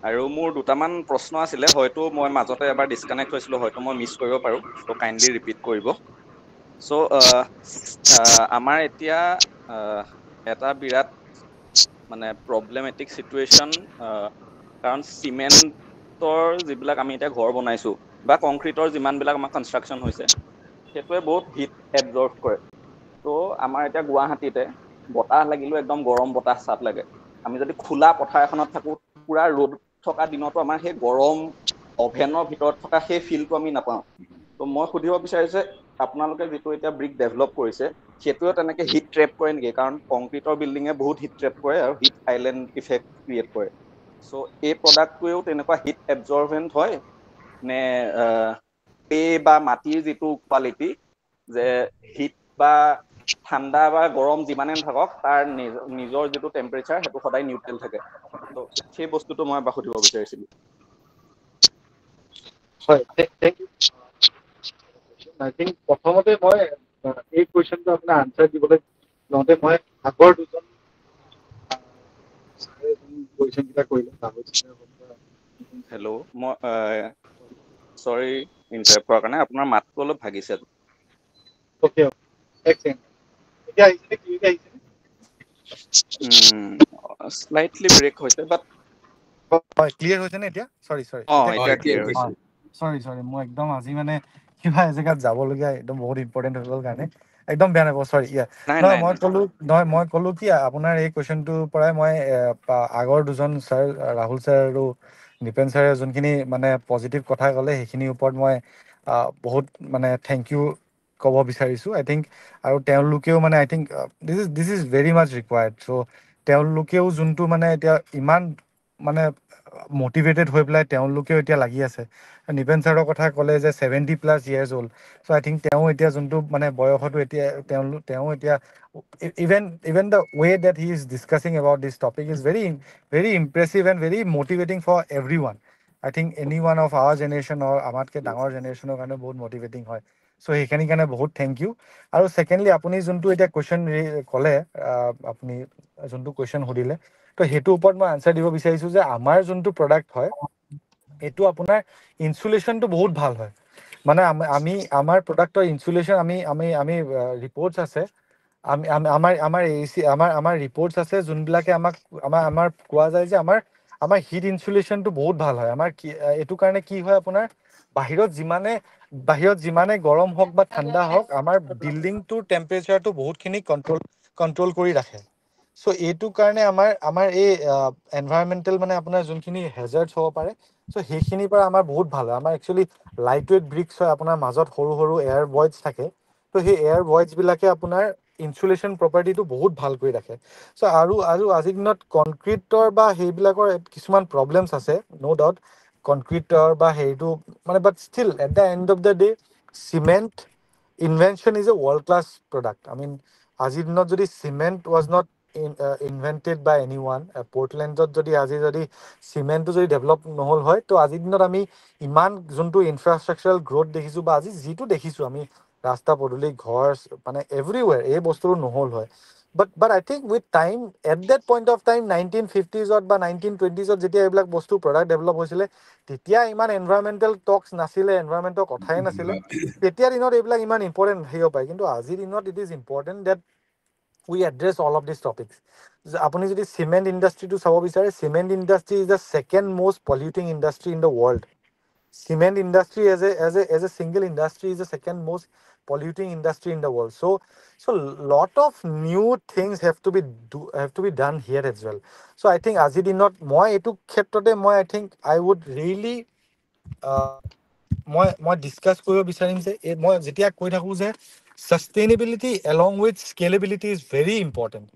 আৰু মোৰ দুটামান প্ৰশ্ন আছিলে হয়তো মই মাজতে এবাৰ ডিসকানেক্ট হৈছিলোঁ হয়তো মই মিছ কৰিব পাৰোঁ তো কাইণ্ডলি ৰিপিট কৰিব সো আমাৰ এতিয়া এটা বিৰাট মানে প্ৰব্লেমেটিক সিচুৱেশ্যন কাৰণ সিমেন্টৰ যিবিলাক আমি এতিয়া ঘৰ বনাইছো বা কংক্ৰিটৰ যিমানবিলাক আমাৰ কনষ্ট্ৰাকশ্যন হৈছে সেইটোৱে বহুত হিট এবজৰ্ব কৰে তো আমাৰ এতিয়া গুৱাহাটীতে বতাহ লাগিলেও একদম গৰম বতাহ চাপ লাগে আমি যদি খোলা পথাৰ এখনত থাকো পুৰা ৰ'দ থকা দিনতো আমাৰ সেই গৰম অভেনৰ ভিতৰত থকা সেই ফিলটো আমি নাপাওঁ তো মই সুধিব বিচাৰিছে আপোনালোকে যিটো এতিয়া ব্ৰিক ডেভেলপ কৰিছে সেইটোৱে তেনেকে হিট ট্ৰেপ কৰে নেকি কাৰণ কংক্ৰিটৰ বিল্ডিঙে বহুত হিট ট্ৰেপ কৰে আৰু হিট আইলেণ্ড ইফেক্ট ক্ৰিয়েট কৰে সো এই প্ৰডাক্টটোৱেও তেনেকুৱা হিট এবজৰ্ভেণ্ট হয় নে পে বা মাটিৰ যিটো কোৱালিটি যে হিট বা ঠাণ্ডা বা গৰম যিমানে নাথাকক তাৰ নিজৰ যিটো টেম্পাৰেচাৰ সেইটো সদায় নিউট্ৰেল থাকে তো সেই বস্তুটো মই এবাৰ সুধিব বিচাৰিছিলোঁ হয় থ্যাংক ইউ আই থিংক প্ৰথমতে মই এই কুৱেশ্যনটো আপোনাৰ আনচাৰ দিবলৈ লওঁতে মই আগৰ দুজন কুৱেশ্যন কেইটা কৰিলে হেল্ল' মই চৰি ইণ্টাৰাপ্ট কৰাৰ কাৰণে আপোনাৰ মাতটো অলপ ভাগিছে ওকে এক ছেকেণ্ড এতিয়া আহিছে ক্লিয়াৰ আহিছে স্লাইটলি ব্ৰেক হৈছে বাট হয় ক্লিয়াৰ হৈছে নে এতিয়া সৰি এতিয়া ক্লিয়াৰ হৈছে সৰি মই একদম আজি মানে কিবা এজেগাত যাবলগীয়া একদম বহুত ইম্পৰ্টেণ্ট হৈ গ'ল কাৰণে একদম বেয়া নাপাব সৰি মই ক'লো কি আপোনাৰ এই কুৱেশ্যনটোৰ পৰাই মই আগৰ দুজন ছাৰ ৰাহুল ছাৰ আৰু নিপেন ছাৰে যোনখিনি মানে পজিটিভ কথা ক'লে সেইখিনিৰ ওপৰত মই বহুত মানে থেংক ইউ ক'ব বিচাৰিছোঁ আই থিংক আৰু তেওঁলোকেও মানে I think this is very much required so' তেওঁলোকেও যোনটো মানে এতিয়া ইমান মানে মটিভেটেড হৈ পেলাই তেওঁলোকেও এতিয়া লাগি আছে নিপেন ছাৰৰ কথা ক'লে যে 70+ years old so' I think তেওঁ এতিয়া যোনটো মানে বয়সতো এতিয়া তেওঁ এতিয়া even the way that he is discussing about this topic is very impressive and very motivating for everyone I think any one of our generation or আমাতকে ডাঙৰ জেনেৰেশ্যনৰ কাৰণে বহুত মটিভেটিং হয় চ' সেইখিনিৰ কাৰণে বহুত থেংক ইউ আৰু ছেকেণ্ডলি আপুনি যোনটো এতিয়া কুৱেশ্যন ক'লে আপুনি যোনটো কুৱেশ্যন সুধিলে তো সেইটোৰ ওপৰত মই আনচাৰ দিব বিচাৰিছোঁ যে আমাৰ যোনটো প্ৰডাক্ট হয় এইটো আপোনাৰ ইনচুলেশ্যনটো বহুত ভাল হয় মানে আমি আমাৰ প্ৰডাক্টৰ ইনচুলেশ্যন আমি ৰিপৰ্টছ আছে আমাৰ ৰিপৰ্টছ আছে যোনবিলাকে আমাৰ কোৱা যায় যে আমাৰ হিট ইনচুলেশ্যনটো বহুত ভাল হয় আমাৰ এইটো কাৰণে কি হয় আপোনাৰ বাহিৰত যিমানে গৰম হওক বা ঠাণ্ডা হওক আমাৰ বিল্ডিংটোৰ টেম্পাৰেচাৰটো বহুতখিনি কণ্ট্ৰল কৰি ৰাখে চ' এইটো কাৰণে আমাৰ এই এনভাইৰমেণ্টেল মানে আপোনাৰ যোনখিনি হেজাৰ্ডছ হ'ব পাৰে চ' সেইখিনিৰ পৰা আমাৰ বহুত ভাল হয় আমাৰ একচুৱেলি লাইট ৱেইট ব্ৰিক্স হয় আপোনাৰ মাজত সৰু এয়াৰ ভইডছ থাকে ত' সেই এয়াৰ ভইডছবিলাকে আপোনাৰ ইনচুলেশ্যন প্ৰপাৰ্টিটো বহুত ভাল কৰি ৰাখে চ' আৰু আজিৰ দিনত কনক্ৰিটৰ বা সেইবিলাকৰ কিছুমান প্ৰব্লেমছ আছে ন' ডাউট কনক্ৰিটৰ বা হেৰিটো মানে but still at the end of the day cement invention is a world class product I mean আজিৰ দিনত যদি cement was not invented by any one পৰ্টলেণ্ডত যদি চিমেণ্টটো যদি ডেভেলপ নহ'ল হয় ত' আজিৰ দিনত আমি ইমান যোনটো ইনফ্ৰাষ্ট্ৰাকচাৰেল গ্ৰ'থ দেখিছোঁ বা আজি যিটো দেখিছোঁ আমি ৰাস্তা পদূলি ঘৰ মানে এভৰিৱেৰ এই বস্তুটো নহ'ল হয় but I think with time at that point of time 1950s বা 1920s যেতিয়া এইবিলাক বস্তু প্ৰডাক্ট ডেভেলপ হৈছিলে তেতিয়া ইমান এনভাইৰমেণ্টেল টক্স নাছিলে এনভাইৰমেণ্টৰ কথাই নাছিলে তেতিয়া দিনত এইবিলাক ইমান ইম্পৰ্টেণ্ট থাকিব পাৰে কিন্তু আজিৰ দিনত it is important date we address all of this topics আপুনি যদি চিমেণ্ট ইণ্ডাষ্ট্ৰিটো চাব বিচাৰে cement industry is the second most polluting industry in the world cement industry as a single industry is the second most polluting industry in the world so lot of new things have to be done here as well so I think আজি দিনত মই এটো ক্ষেত্ৰতে মই I think I would really মই discuss কৰিব বিচাৰিম যে মই যেতিয়া কৈ থাকো যে sustainability along with scalability is very important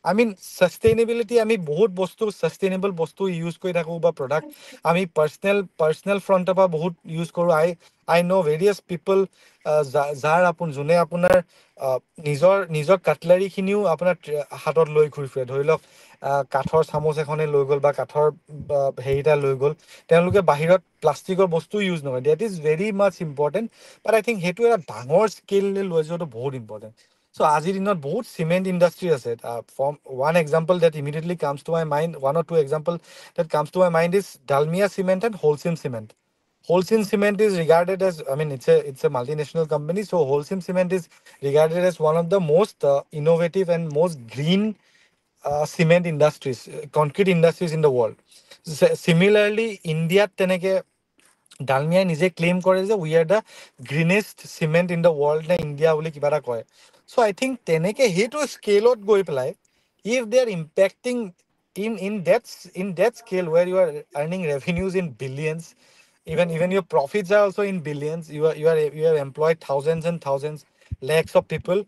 I mean sustainability আমি বহুত বস্তু sustainable বস্তু ইউজ কৰি থাকো বা প্ৰডাক্ট আমি পাৰ্সনেল ফ্ৰণ্টৰ পৰা বহুত ইউজ কৰো I know various people যাৰ যোনে আপোনাৰ নিজৰ কাটলাৰী খিনিও আপোনাৰ হাতত লৈ ঘূৰি ফুৰে ধৰি লওক কাঠৰ চামুচ এখনে লৈ গ'ল বা কাঠৰ হেৰিটা লৈ গ'ল তেওঁলোকে বাহিৰত প্লাষ্টিকৰ বস্তু ইউজ নকৰে that is very much important but I think সেইটো এটা ডাঙৰ স্কেললৈ লৈ যোৱাটো বহুত ইম্পৰ্টেণ্ট চ' আজিৰ দিনত বহুত চিমেণ্ট ইণ্ডাষ্ট্ৰি আছে from one example that immediately comes to my mind one or two example that comes to my mind is Dalmia cement and Holcim cement Holcim Cement is regarded as, I mean, it's a multinational company. So Holcim Cement is regarded as one of the most innovative and most green cement industries, concrete industries in the world. Similarly, India teneke Dalmia নিজে claim কৰে যে we are the greenest cement in the world na India বুলি কিবা এটা কয় so I think তেনেকে হেটো স্কেলত গৈ পেলাই if they are impacting in that scale where you are earning revenues in billions even your profits are also in billions you have employed thousands and thousands lakhs of people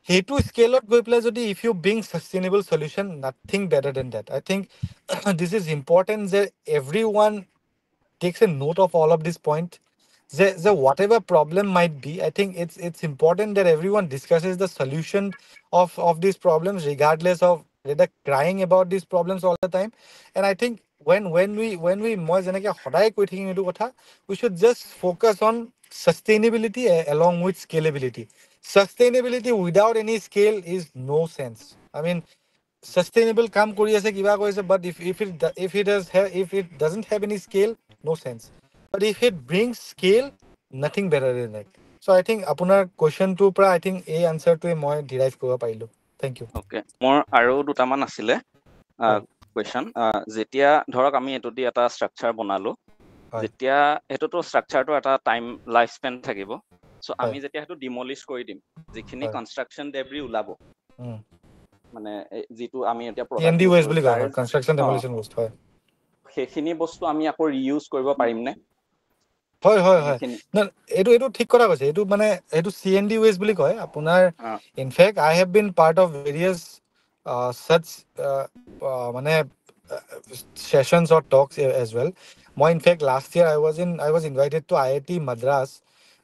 hetu scale ot goi pela jodi if you bring sustainable solution nothing better than that I think this is important that everyone takes a note of all of this point the whatever problem might be I think it's important that everyone discusses the solution of these problems regardless of whether crying about these problems all the time and I think when we moi jeneke hoday koi thakim etu kotha we should just focus on sustainability along with scalability without any scale is no sense I mean sustainable কাম কৰি আছে কিবা কৰিছে but if it doesn't have any scale no sense but if it brings scale nothing better than that so I think আপোনাৰ কোৱেশ্চনটোৰ পৰা I think এই আনসাৰটোৱে মই derive কৰিব পাৰিলো thank you ওকে মোৰ আৰু দুটামান আছিলে কোৱেশ্চন যেতিয়া ধৰক আমি এটো দি এটা ষ্ট্ৰাকচাৰ বনালো যেতিয়া এটোটো ষ্ট্ৰাকচাৰটো এটা টাইম লাইফ স্পেন থাকিব সো আমি যেতিয়া হেতু ডিমলিশ কৰি দিম যিখিনি কনস্ট্ৰাকচন ডেব্ৰি উলাব মানে যেটো আমি এতিয়া TND waste বুলি কয় কনস্ট্ৰাকচন ডেমলিশন waste হয় সেইখিনি বস্তু আমি আকৌ ৰিইউজ কৰিব পাৰিম নে হয় না এটো ঠিক কথা কৈছে এটো মানে এটো CND waste বুলি কয় আপোনাৰ in fact I have been part of various such মানে sessions or talks as well moi in fact last year I was invited to IIT Madras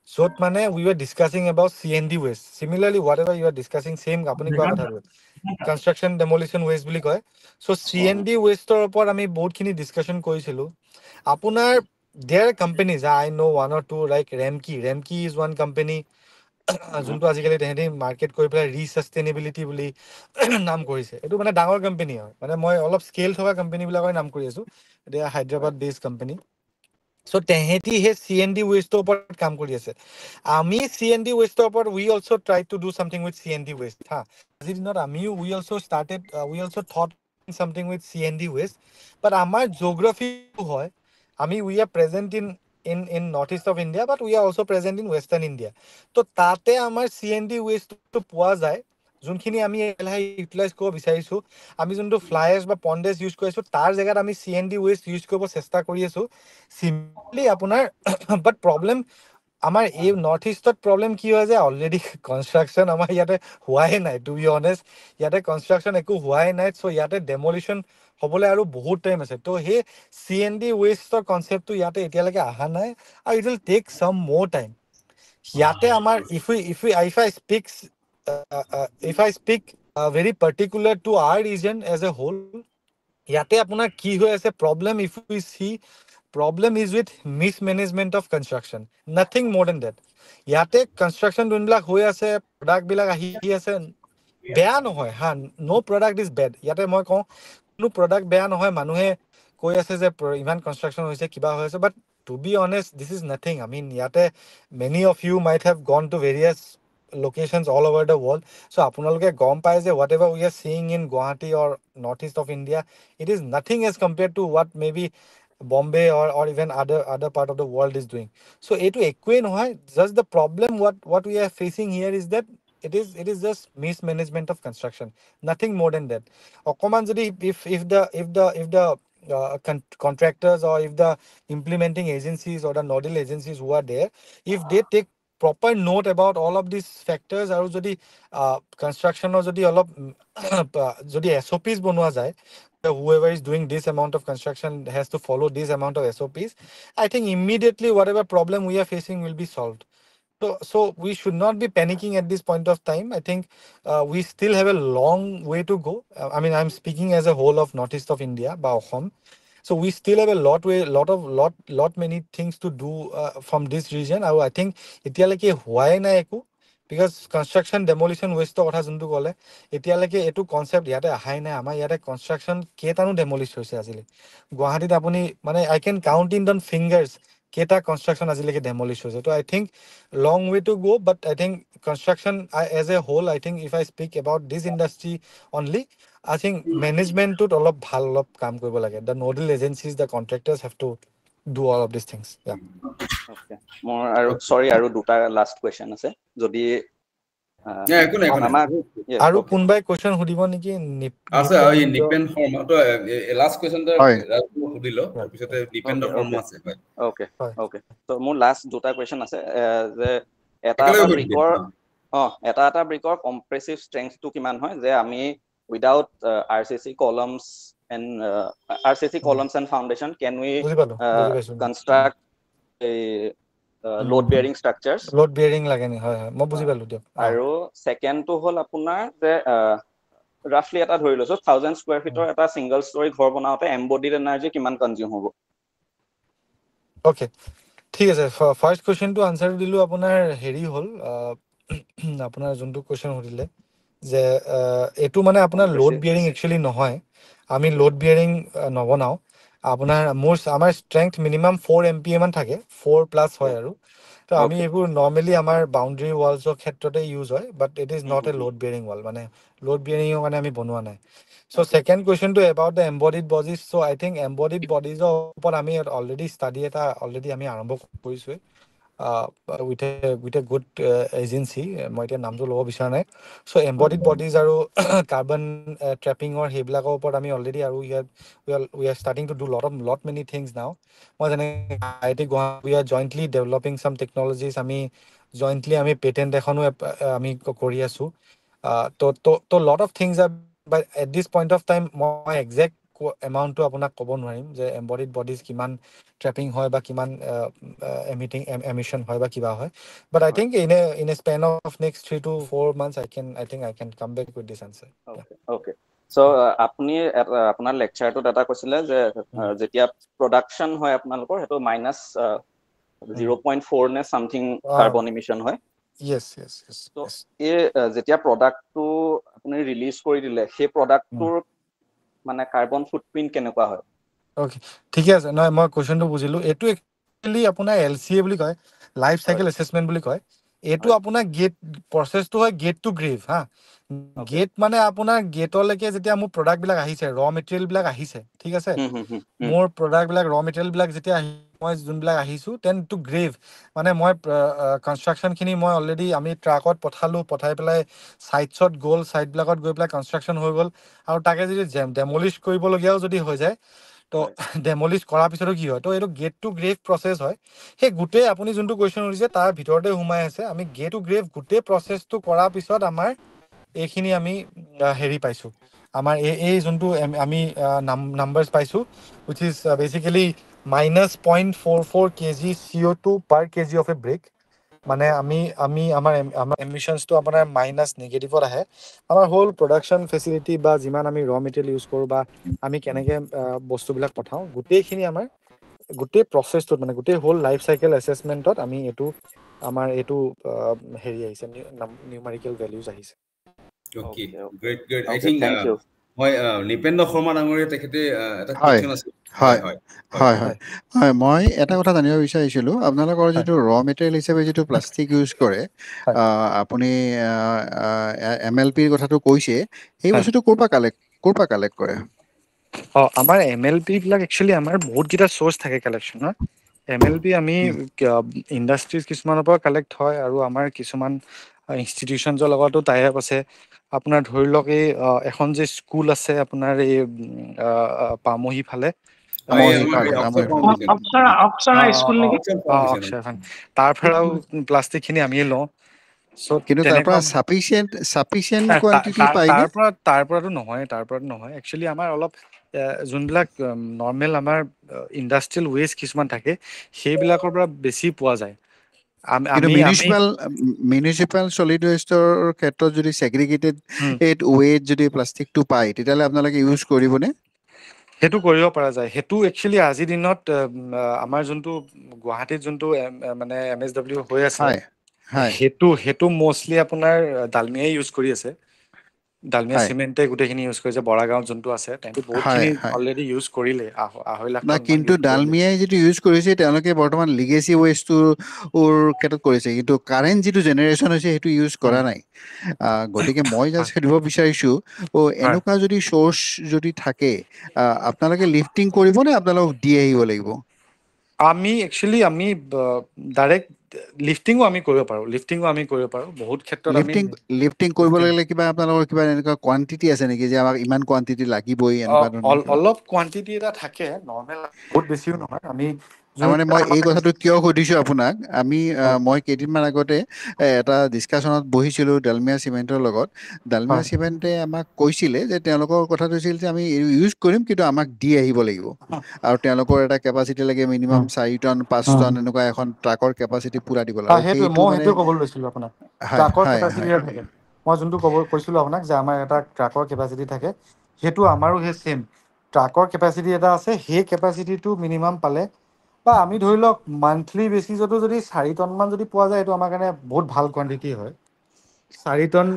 so মানে we were discussing about CND waste similarly whatever you are discussing same apuni koa kotha construction demolition waste বুলি কয় so CND waste ৰ ওপৰত আমি বহুত খিনি discussion কৰিছিলো আপোনাৰ there are companies I know one or two like Remki is one company যোনটো আজিকালি তেহেঁতি মাৰ্কেট কৰি পেলাই ৰিসাষ্টেইনেবিলিটি বুলি নাম কৰিছে এটো মানে ডাঙৰ কোম্পানী হয় মানে মই অলপ স্কেল থকা কোম্পানী বিলাকৰ নাম কৰি আছো এটা হায়দৰাবাদ বেসড কোম্পানী So তেহেঁতি হে CND waste ওপৰত কাম কৰি আছে আমি CND waste ওপৰত we also tried to do something with CND waste ha আজিৰ দিনত আমি we also thought something with CND waste but আমাৰ geography হয় আমি we are present in northeast of India but we are also present in western India তো তাতে আমাৰ CND waste টো পোৱা যায় যোনখিনি আমি এলাহে ইউটিলাইজ কৰিব বিচাৰিছো আমি যোনটো ফ্লাই এছ বা পন্ডেছ ইউজ কৰিছো তাৰ জেগাত আমি CND waste ইউজ কৰিব চেষ্টা কৰি আছো সিম্পলি আপোনাৰ বাট প্ৰবলেম আমাৰ এই নৰ্থ ইষ্টত প্ৰবলেম কি হয় যে অলৰেডি কনষ্ট্ৰাকচন আমাৰ ইয়াতে হোৱাই নাই টু বি অনেষ্ট ইয়াতে কনষ্ট্ৰাকচন একো হোৱাই নাই চ' ইয়াতে ডেমলিশ্যন হ'বলৈ আৰু বহুত টাইম আছে তো সেই CND wasteৰ কনচেপ্টটো ইয়াতে এতিয়ালৈকে অহা নাই আৰু ইট উইল টেক সাম মোৰ টাইম ইয়াতে আমাৰ if I speak very particular to our region as a whole ইয়াতে আপোনাৰ কি হৈ আছে problem if we see problem is with mismanagement of construction nothing more than that ইয়াতে construction যোনবিলাক হৈ আছে product বিলাক আহি আছে বেয়া নহয় হা no product is bad ইয়াতে মই কওঁ কোনো product বেয়া নহয় মানুহে কৈ আছে যে ইমান construction হৈছে কিবা হৈছে but to be honest this is nothing I mean yate many of you might have gone to various locations all over the world so apunaloke gom pai je whatever we are seeing in Guwahati or northeast of India it is nothing as compared to what maybe Bombay or even other part of the world is doing so etu ekue nohoy just the problem what we are facing here is that it is just mismanagement of construction nothing more than that okoman jodi if the contractors or if the implementing agencies or the nodal agencies who are there if they take proper note about all of these factors aru jodi construction or jodi olop jodi SOPs bonwa jay whoever is doing this amount of construction has to follow this amount of SOPs I think immediately whatever problem we are facing will be solved so we should not be panicking at this point of time I think we still have a long way to go I mean I'm speaking as a whole of northeast of India ba Assam so we still have a lot many things to do from this region I think etialeke hoai na eku because construction demolition waste kotha juntu kole etialeke etu concept yate ahai na amar yate construction ketanu demolish hoise ajile Guwahati apuni mane I can count in on fingers keta construction ajileke demolish hoise so I think long way to go but I think construction as a whole I think if I speak about this industry only I think management to olop bhal olop kaam koribo lage the nodal agencies the contractors have to do all of these things yeah okay more sorry aru duta last question ase jodi aru kunbai question hudibo niki asa ei depend form to last question ta rasu hudilo tar pisote depend form ase okay so more last duta question ase je eta brickor compressive strength to kiman hoy je ami without RCC columns and foundation can we construct a load bearing structures lage ni hoy moi buji palu dio aru second to hol apunar je roughly eta dhori loso 1000 square feet or eta single story ghor banaote embodied energy kiman consume hobo okay ঠিক আছে first question two answer দিলু আপোনাৰ হেৰি হল আপোনাৰ যোনটো question হদিলে যে এটু মানে আপোনাৰ লোড বিয়াৰিং একচুয়ালি নহয় আমি লোড বিয়াৰিং নবনাও আপোনাৰ আমাৰ স্ট্ৰেংথ মিনিমাম 4 MPa মান থাকে 4 প্লাস হয় আৰু তো আমি এবোৰ নৰমালি আমাৰ বাউন্ডাৰি ওয়ালসৰ ক্ষেত্ৰতে ইউজ হয় but it is not a load bearing wall মানে লোড বিয়াৰিংৰ কাৰণে আমি বনোৱা নাই So second question to about the embodied bodies. So I think embodied bodies upon I mean already study it already I mean arambho koisu with a good agency moite naam to lobo bisara nai so embodied bodies aru carbon trapping or heblak upor ami already aru we are starting to do lot many things now moi jane IIT we are jointly developing some technologies ami jointly ami patent ekhonu ami kori asu to lot of things are but at this point of time my exact amount to আপোনাক ক'ব নোৱাৰিম যে embodied bodies কিমান trapping হয় বা কিমান emission হয় বা কিবা হয় but I think in a span of next 3 to 4 months I think I can come back with this answer okay so apuni apnar lecture to data কৈছিলে যে যেতিয়া production হয় আপোনালোকৰ হেতু minus 0.4 নে something carbon emission হয় yes so e jetia product to apuni release kori dile he product tur মানে carbon footprint kenekwa hoy okay ঠিক আছে নয় মই কোশ্চেনটো বুজিলো এটু আপোনাৰ LCA বুলি কয়, লাইফ চাইকেল এছেছমেণ্ট বুলি কয়। এইটো আপোনাৰ গেট প্ৰচেছটো হয় গেট টু গ্ৰেভ হা। গেট মানে আপোনাৰ গেটলৈকে যেতিয়া মোৰ প্ৰডাক্টবিলাক আহিছে, ৰ মেটেৰিয়েলবিলাক আহিছে, ঠিক আছে, মোৰ প্ৰডাক্টবিলাক ৰ মেটেৰিয়েলবিলাক যেতিয়া মই যোনবিলাক আহিছোঁ, দেন টু গ্ৰেভ মানে মই কনষ্ট্ৰাকশ্যনখিনি মই অলৰেডি আমি ট্ৰাকত পঠালোঁ, পঠাই পেলাই ছাইটছত গ'ল, ছাইটবিলাকত গৈ পেলাই কনষ্ট্ৰাকশ্যন হৈ গ'ল, আৰু তাকে যদি ডেমলিছ কৰিবলগীয়াও যদি হৈ যায়, তো ডেমলিছ কৰাৰ পিছতো কি হয়, তো এইটো গেট টু গ্ৰেভ প্ৰচেছ হয়। সেই গোটেই আপুনি যোনটো কুৱেশ্যন সুধিছে তাৰ ভিতৰতে সোমাই আছে। আমি গেট টু গ্ৰেভ গোটেই প্ৰচেছটো কৰাৰ পিছত আমাৰ এইখিনি আমি হেৰি পাইছোঁ, আমাৰ এই যোনটো আমি নাম্বাৰ্ছ পাইছোঁ, wish is basically -0.44 kg CO2 per kg of a brick। মানে আমাৰ এমিশ্যনছটো আপোনাৰ মাইনাছ নিগেটিভত আহে। আমাৰ হ'ল প্ৰডাকশ্যন ফেচিলিটি বা যিমান আমি ৰ মেটেৰিয়েল ইউজ কৰোঁ বা আমি কেনেকৈ বস্তুবিলাক পঠাওঁ, গোটেইখিনি আমাৰ গোটেই প্ৰচেছটোত মানে গোটেই হ'ল লাইফ চাইকেল এছেছমেণ্টত আমি আমাৰ এইটো হেৰি আহিছে, নিউমাৰিকেল ভেলিউজ আহিছে। Okay, great great. I think মই নিপেন্দ্ৰ শৰ্মা ডাঙৰীয়া তেখেতে এটা হয় কুৱেশ্যন আছে। হয় হয় হয় হয়, মই এটা কথা জানিব বিচাৰিছিলোঁ, আপোনালোকৰ যিটো ৰ মেটেৰিয়েল হিচাপে যিটো প্লাষ্টিক ইউজ কৰে, আপুনি MLPৰ কথাটো কৈছে, সেই বস্তুটো ক'ৰ পৰা কালেক্ট কৰে? আমাৰ MLP বিলাক একচুৱেলি আমাৰ বহুতকেইটা চ'ৰ্চ থাকে কালেকশ্যনৰ। MLP আমি ইণ্ডাষ্ট্ৰিজ কিছুমানৰ পৰা কালেক্ট হয়, আৰু আমাৰ কিছুমান ইনষ্টিটিউশ্যনছৰ লগতো টাই আপ আছে। আপোনাৰ ধৰি লওক এই এখন যে স্কুল আছে আপোনাৰ এই পামহি ফালে, তাৰ পৰাও প্লাষ্টিকখিনি আমিয়ে লওঁ। চ' কিন্তু তাৰ পৰা চাফিচিয়েণ্ট কোৱান্টিটি পায়নে? তাৰ পৰাতো নহয় একচুৱেলি আমাৰ অলপ যোনবিলাক নৰ্মেল আমাৰ ইণ্ডাষ্ট্ৰিয়েল ৱেষ্ট কিছুমান থাকে, সেইবিলাকৰ পৰা বেছি পোৱা যায়। কিন্তু মিউনিচিপাল চলিড ৱেষ্টৰ ক্ষেত্ৰত যদি ছেগ্ৰিগেটেড ৱেট যদি প্লাষ্টিকটো পায়, তেতিয়াহ'লে আপোনালোকে ইউজ কৰিবনে? সেইটো কৰিব পৰা যায়। সেইটো একচুৱেলি আজিৰ দিনত আমাৰ যোনটো গুৱাহাটীত যোনটো মানে MSW হৈ আছে, সেইটো মষ্টলি আপোনাৰ ডালমিয়াই ইউজ কৰি আছে। ডালমিয়া চিমেণ্টে গোটেইখিনি ইউজ কৰিছে। বৰা গাঁৱত যোনটো আছে বহুতখিনি অলৰেডি ইউজ কৰিলে, 2.5 লাখ টন মান কিন্তু ডালমিয়াই যিটো ইউজ কৰিছে, তেওঁলোকে বৰ্তমান লিগেচি ৱেষ্টটোৰ ক্ষেত্ৰত কৰিছে, কিন্তু কাৰেণ্ট যিটো জেনেৰেশ্যন হৈছে সেইটো ইউজ কৰা নাই। গতিকে মই জাষ্ট সুধিব বিচাৰিছোঁ, এনেকুৱা যদি চ'ৰ্চ যদি থাকে, আপোনালোকে লিফটিং কৰিব নে আপোনালোকক দি আহিব লাগিব? আমি ডাইৰেক্ট লিফটিঙো আমি কৰিব পাৰোঁ। বহুত ক্ষেত্ৰত লিফটিং কৰিব লাগিলে কিবা আপোনালোকৰ কিবা এনেকুৱা কোৱান্টিটি আছে নেকি, যে আমাক ইমান কোৱান্টিটি লাগিবই, এনেকুৱা ধৰণৰ? অলপ কোৱান্টিটি এটা থাকে, নৰ্মেল বহুত বেছিও নহয়। তাৰমানে মই এই কথাটো কিয় সুধিছোঁ আপোনাক, মই কেইদিনমান আগতে এটা ডিছকাশ্যনত বহিছিলোঁ ডালমিয়া চিমেণ্টৰ লগত। ডালমিয়া চিমেণ্টে আমাক কৈছিলে যে তেওঁলোকৰ কথাটো হৈছিল যে আমি ইউজ কৰিম, কিন্তু আমাক দি আহিব লাগিব, আৰু তেওঁলোকৰ এটা কেপাচিটি লাগে মিনিমাম 4 টন 5 টন এনেকুৱা এখন ট্ৰাকৰ কেপাচিটি পুৰা দিব লাগে। সেইটোৱে ক'বলৈ লৈছিলোঁ আপোনাক, ট্ৰাকৰ কেপাচিটি থাকে। মই যোনটো কৈছিলোঁ আপোনাক যে আমাৰ এটা ট্ৰাকৰ কেপাচিটি থাকে, সেইটো আমাৰো সেই ছেম ট্ৰাকৰ কেপাচিটি এটা আছে। সেই কেপাচিটিটো মিনিমাম পালে, বা আমি ধৰি লওক মান্থলি বেচিছতো যদি 4 টন মান যদি পোৱা যায়, এইটো আমাৰ কাৰণে বহুত ভাল কোৱান্টিটি হয়। 4 টন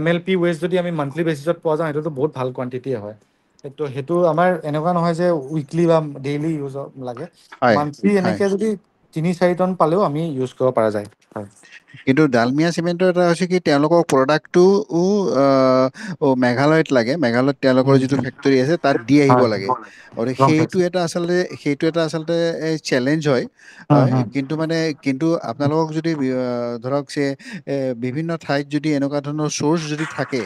MLP ৱেষ্ট যদি আমি মান্থলি বেচিছত পোৱা যাওঁ, সেইটোতো বহুত ভাল কোৱান্টিটিয়ে হয়। সেইটো আমাৰ এনেকুৱা নহয় যে উইকলি বা ডেইলি ইউজত লাগে। মান্থলি এনেকে যদি 3-4 টন পালেও আমি ইউজ কৰিব পৰা যায়। কিন্তু ডালমিয়া চিমেণ্টৰ এটা হৈছে কি, তেওঁলোকৰ প্ৰডাক্টটো মেঘালয়ত লাগে, মেঘালয়ত তেওঁলোকৰ যিটো ফেক্টৰী আছে তাত দি আহিব লাগে। আৰু সেইটো এটা আচলতে চেলেঞ্জ হয়। কিন্তু আপোনালোকক যদি ধৰক বিভিন্ন ঠাইত যদি এনেকুৱা ধৰণৰ চ'ৰ্চ যদি থাকে,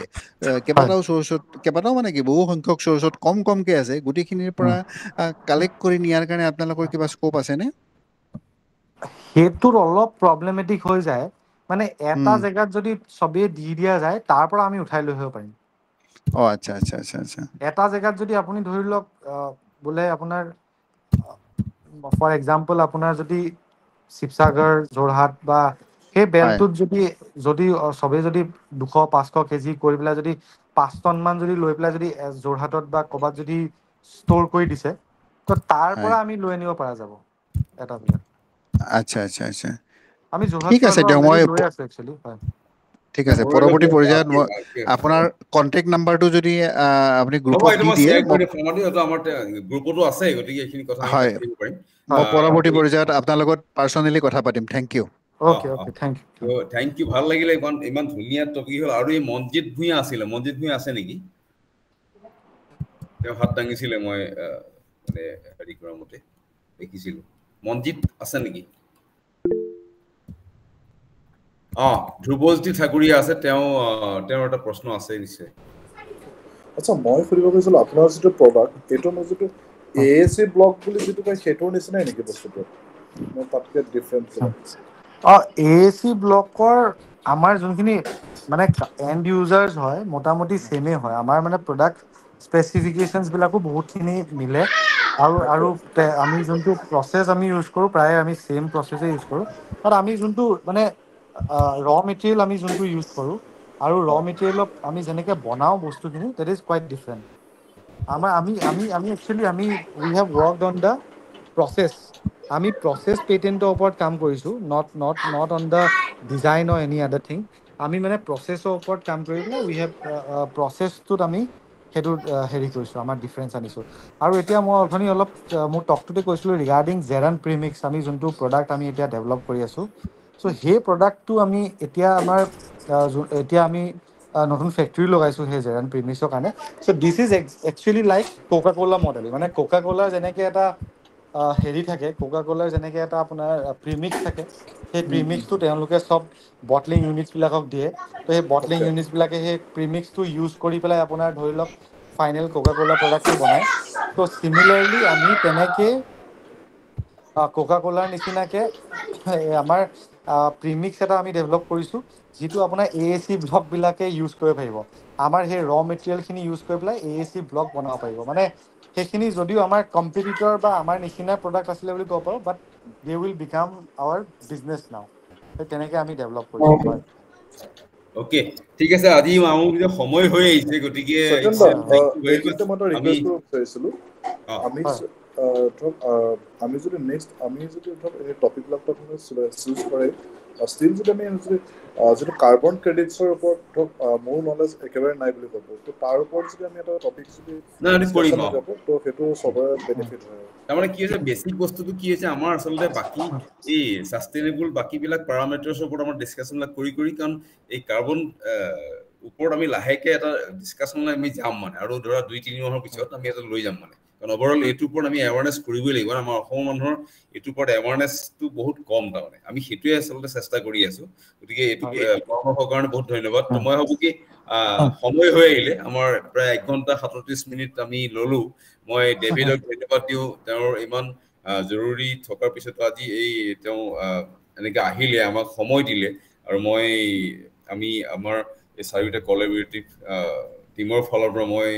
কেইবাটাও মানে কি বহু সংখ্যক চ'ৰ্চত কমকে আছে, গোটেইখিনিৰ পৰা কালেক্ট কৰি নিয়াৰ কাৰণে আপোনালোকৰ কিবা স্কোপ আছেনে? সেইটোত অলপ প্ৰব্লেমেটিক হৈ যায়। মানে এটা জেগাত যদি চবেই দি দিয়া যায়, তাৰ পৰা আমি উঠাই লৈ আহিব পাৰিম। আচ্ছা। এটা জেগাত যদি আপুনি ধৰি লওক বোলে আপোনাৰ ফৰ এক্সাম্পল আপোনাৰ যদি শিৱসাগৰ, যোৰহাট বা সেই বেলটোত যদি চবেই যদি 200-500 কেজি কৰি পেলাই যদি 5 টন মান যদি লৈ পেলাই যদি যোৰহাটত বা ক'ৰবাত যদি ষ্ট'ৰ কৰি দিছে, ত তাৰ পৰা আমি লৈ আনিব পৰা যাব এটা জেগাত। আচ্ছা। আমি যোৰহাট ঠিক আছে দিয়ক, অলৰেডি লৈ আছো একচুৱেলি। ঠিক আছে পৰৱৰ্তী পৰ্যায়ত আপোনাৰ কন্টেক্ট নাম্বাৰটো যদি আপুনি গ্ৰুপত দি দিয়ে আমাৰ গ্ৰুপতো আছে গতিকে এইখিনি কথা আমি পাতিব পাৰিম পৰৱৰ্তী পৰ্যায়ত আপোনাৰ লগত পাৰ্সোনালি কথা পাতিম thank you okay thank you ভাল লাগিলে ইমান ধুনীয়া টপিক হ'ল আৰু এই মনজিত ভূঞা আছে নেকি তেওঁ হাত দাঙিছিলে মই মানে হেৰি কৰা মতে দেখিছিলো মনজিত আছে নেকি ধ্ৰুৱজ্যোতি ঠাকুৰীয়া আছে তেওঁৰ এটা প্ৰশ্ন আছে নিশ্চয় আচ্ছা মই সুধিব গৈছিলো আপোনাৰ যিটো প্ৰডাক্ট এইটো মই যিটো এএসি ব্লক বুলি যিটো কয় সেইটোৰ নিচিনাই নেকি বস্তুটো মই তাতকে ডিফাৰেন্ট এএসি ব্লকৰ আমাৰ যোনখিনি মানে এন্ড ইউজাৰ্স হয় মোটামুটি সেমে হয় আমাৰ মানে প্ৰডাক্ট স্পেসিফিকেশনস বিলাকো বহুতখিনি মিলে আৰু আমি যোনটো প্ৰসেস আমি ইউজ কৰো প্ৰায় আমি সেম প্ৰসেসে ইউজ কৰো বাট আমি যোনটো মানে ৰ মেটেৰিয়েল আমি যোনটো ইউজ কৰো আৰু ৰ মেটেৰিয়েলক আমি যেনেকে বনাও বস্তুখিনি দ্যাট ইজ কোৱাইট ডিফাৰেন্ট আমি actually we have worked on the process আমি প্ৰসেস পেটেন্টৰ ওপৰত কাম কৰিছো not on the design or any other thing আমি মানে প্ৰসেসৰ ওপৰত কাম কৰি পেলাই উই হ্যাভ প্ৰসেসটোত আমি সেইটো হেৰি কৰিছো আমাৰ ডিফাৰেন্স আনিছো আৰু এতিয়া মই অথনি অলপ মোৰ টকটোতে কৈছিলো ৰিগাৰ্ডিং জেৰান প্ৰিমিক্স আমি যোনটো প্ৰডাক্ট আমি এতিয়া ডেভেলপ কৰি আছো সো সেই প্ৰডাক্টটো আমি এতিয়া আমাৰ আমি নতুন ফেক্টৰী লগাইছো সেই জেৰান প্ৰিমিক্সৰ কাৰণে so this is actually like Coca কোলা মডেল মানে কোকা কোলা যেনেকে এটা হেৰি থাকে কোকা কোলাৰ যেনেকে এটা আপোনাৰ প্ৰিমিক্স থাকে সেই প্ৰিমিক্সটো তেওঁলোকে সব বটলিং ইউনিটছ বিলাকক দিয়ে তো সেই বটলিং ইউনিটছ বিলাকে সেই প্ৰিমিক্সটো ইউজ কৰি পেলাই আপোনাৰ ধৰি লওক ফাইনেল কোকা কোলা প্ৰডাক্টটো বনায় তো সিমিলাৰলি আমি তেনেকে কোকা কোলাৰ নিচিনাকে আমাৰ প্ৰিমিক্স এটা আমি ডেভেলপ কৰিছো যিটো আপোনাৰ এএসি ব্লক বিলাকে ইউজ কৰিব পাৰিব আমাৰ সেই ৰ মেটেৰিয়েলখিনি ইউজ কৰি পেলাই এএসি ব্লক বনাব পাৰিব মানে সেইখিনি যদিও আমাৰ কম্পিটিটৰ বা আমাৰ নিচিনা প্ৰডাক্ট আছিলে বুলি ক'ব পাৰোঁ but they will become our business now তেনেকে আমি ডেভেলপ কৰিছো হয় ওকে ঠিক আছে আজি আমাৰ সময় হৈ আহিছে গতিকে আমি যদি নেক্সট এই টপিকবিলাক চুজ কৰে ষ্টিল যদি আমি যিটো কাৰ্বন ক্ৰেডিটছৰ ওপৰত ধৰক মোৰ নলেজ একেবাৰে নাই বুলি ক'ব তো তাৰ ওপৰত যদি আমি এটা টপিক যদি তো সেইটো চবৰে বেনিফিট হয় তাৰমানে কি হৈছে বেছিক বস্তুটো কি হৈছে আমাৰ আচলতে বাকি এই সাস্টেইনেবল বাকিবিলাক পাৰামিটাৰ্ছৰ ওপৰত আমাৰ ডিসকাশনবিলাক কৰি কাৰণ এই কাৰ্বন ওপৰত আমি লাহেকে এটা ডিসকাশনলৈ আমি যাম মানে আৰু ধৰা 2-3 মাহৰ পিছত আমি এটা লৈ যাম মানে কাৰণ ওভাৰঅল এইটোৰ ওপৰত আমি এৱাৰনেছ কৰিবই লাগিব আমাৰ অসমৰ মানুহৰ এইটোৰ ওপৰত এৱাৰনেছটো বহুত কম তাৰমানে আমি সেইটোৱে আচলতে চেষ্টা কৰি আছো গতিকে এইটো পৰামৰ্শৰ কাৰণে বহুত ধন্যবাদ তো মই ভাবো কি সময় হৈ আহিলে আমাৰ প্ৰায় 1 ঘণ্টা 37 মিনিট আমি ললো মই ডেভিডক ধন্যবাদ দিওঁ তেওঁৰ ইমান জৰুৰী থকাৰ পিছত আজি এই তেওঁ এনেকৈ আহিলে আমাক সময় দিলে আৰু আমি আমাৰ এই চাৰিটা কোলাবৰেটিভ টিমৰ ফালৰ পৰা মই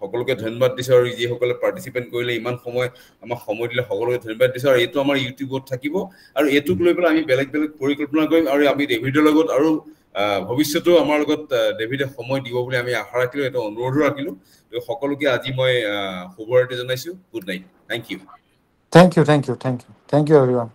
সকলোকে ধন্যবাদ দিছো আৰু যিসকলে পাৰ্টিচিপেট কৰিলে ইমান সময় আমাক সময় দিলে সকলোকে ধন্যবাদ দিছো আৰু এইটো আমাৰ ইউটিউবত থাকিব আৰু এইটোক লৈ পেলাই আমি বেলেগ পৰিকল্পনা কৰিম আৰু আমি ডেভিডৰ লগত আৰু ভৱিষ্যতেও আমাৰ লগত ডেভিডে সময় দিব বুলি আমি আশা ৰাখিলো এটা অনুৰোধ ৰাখিলো সকলোকে আজি মই শুভৰাত্ৰি জনাইছো good night thank you everyone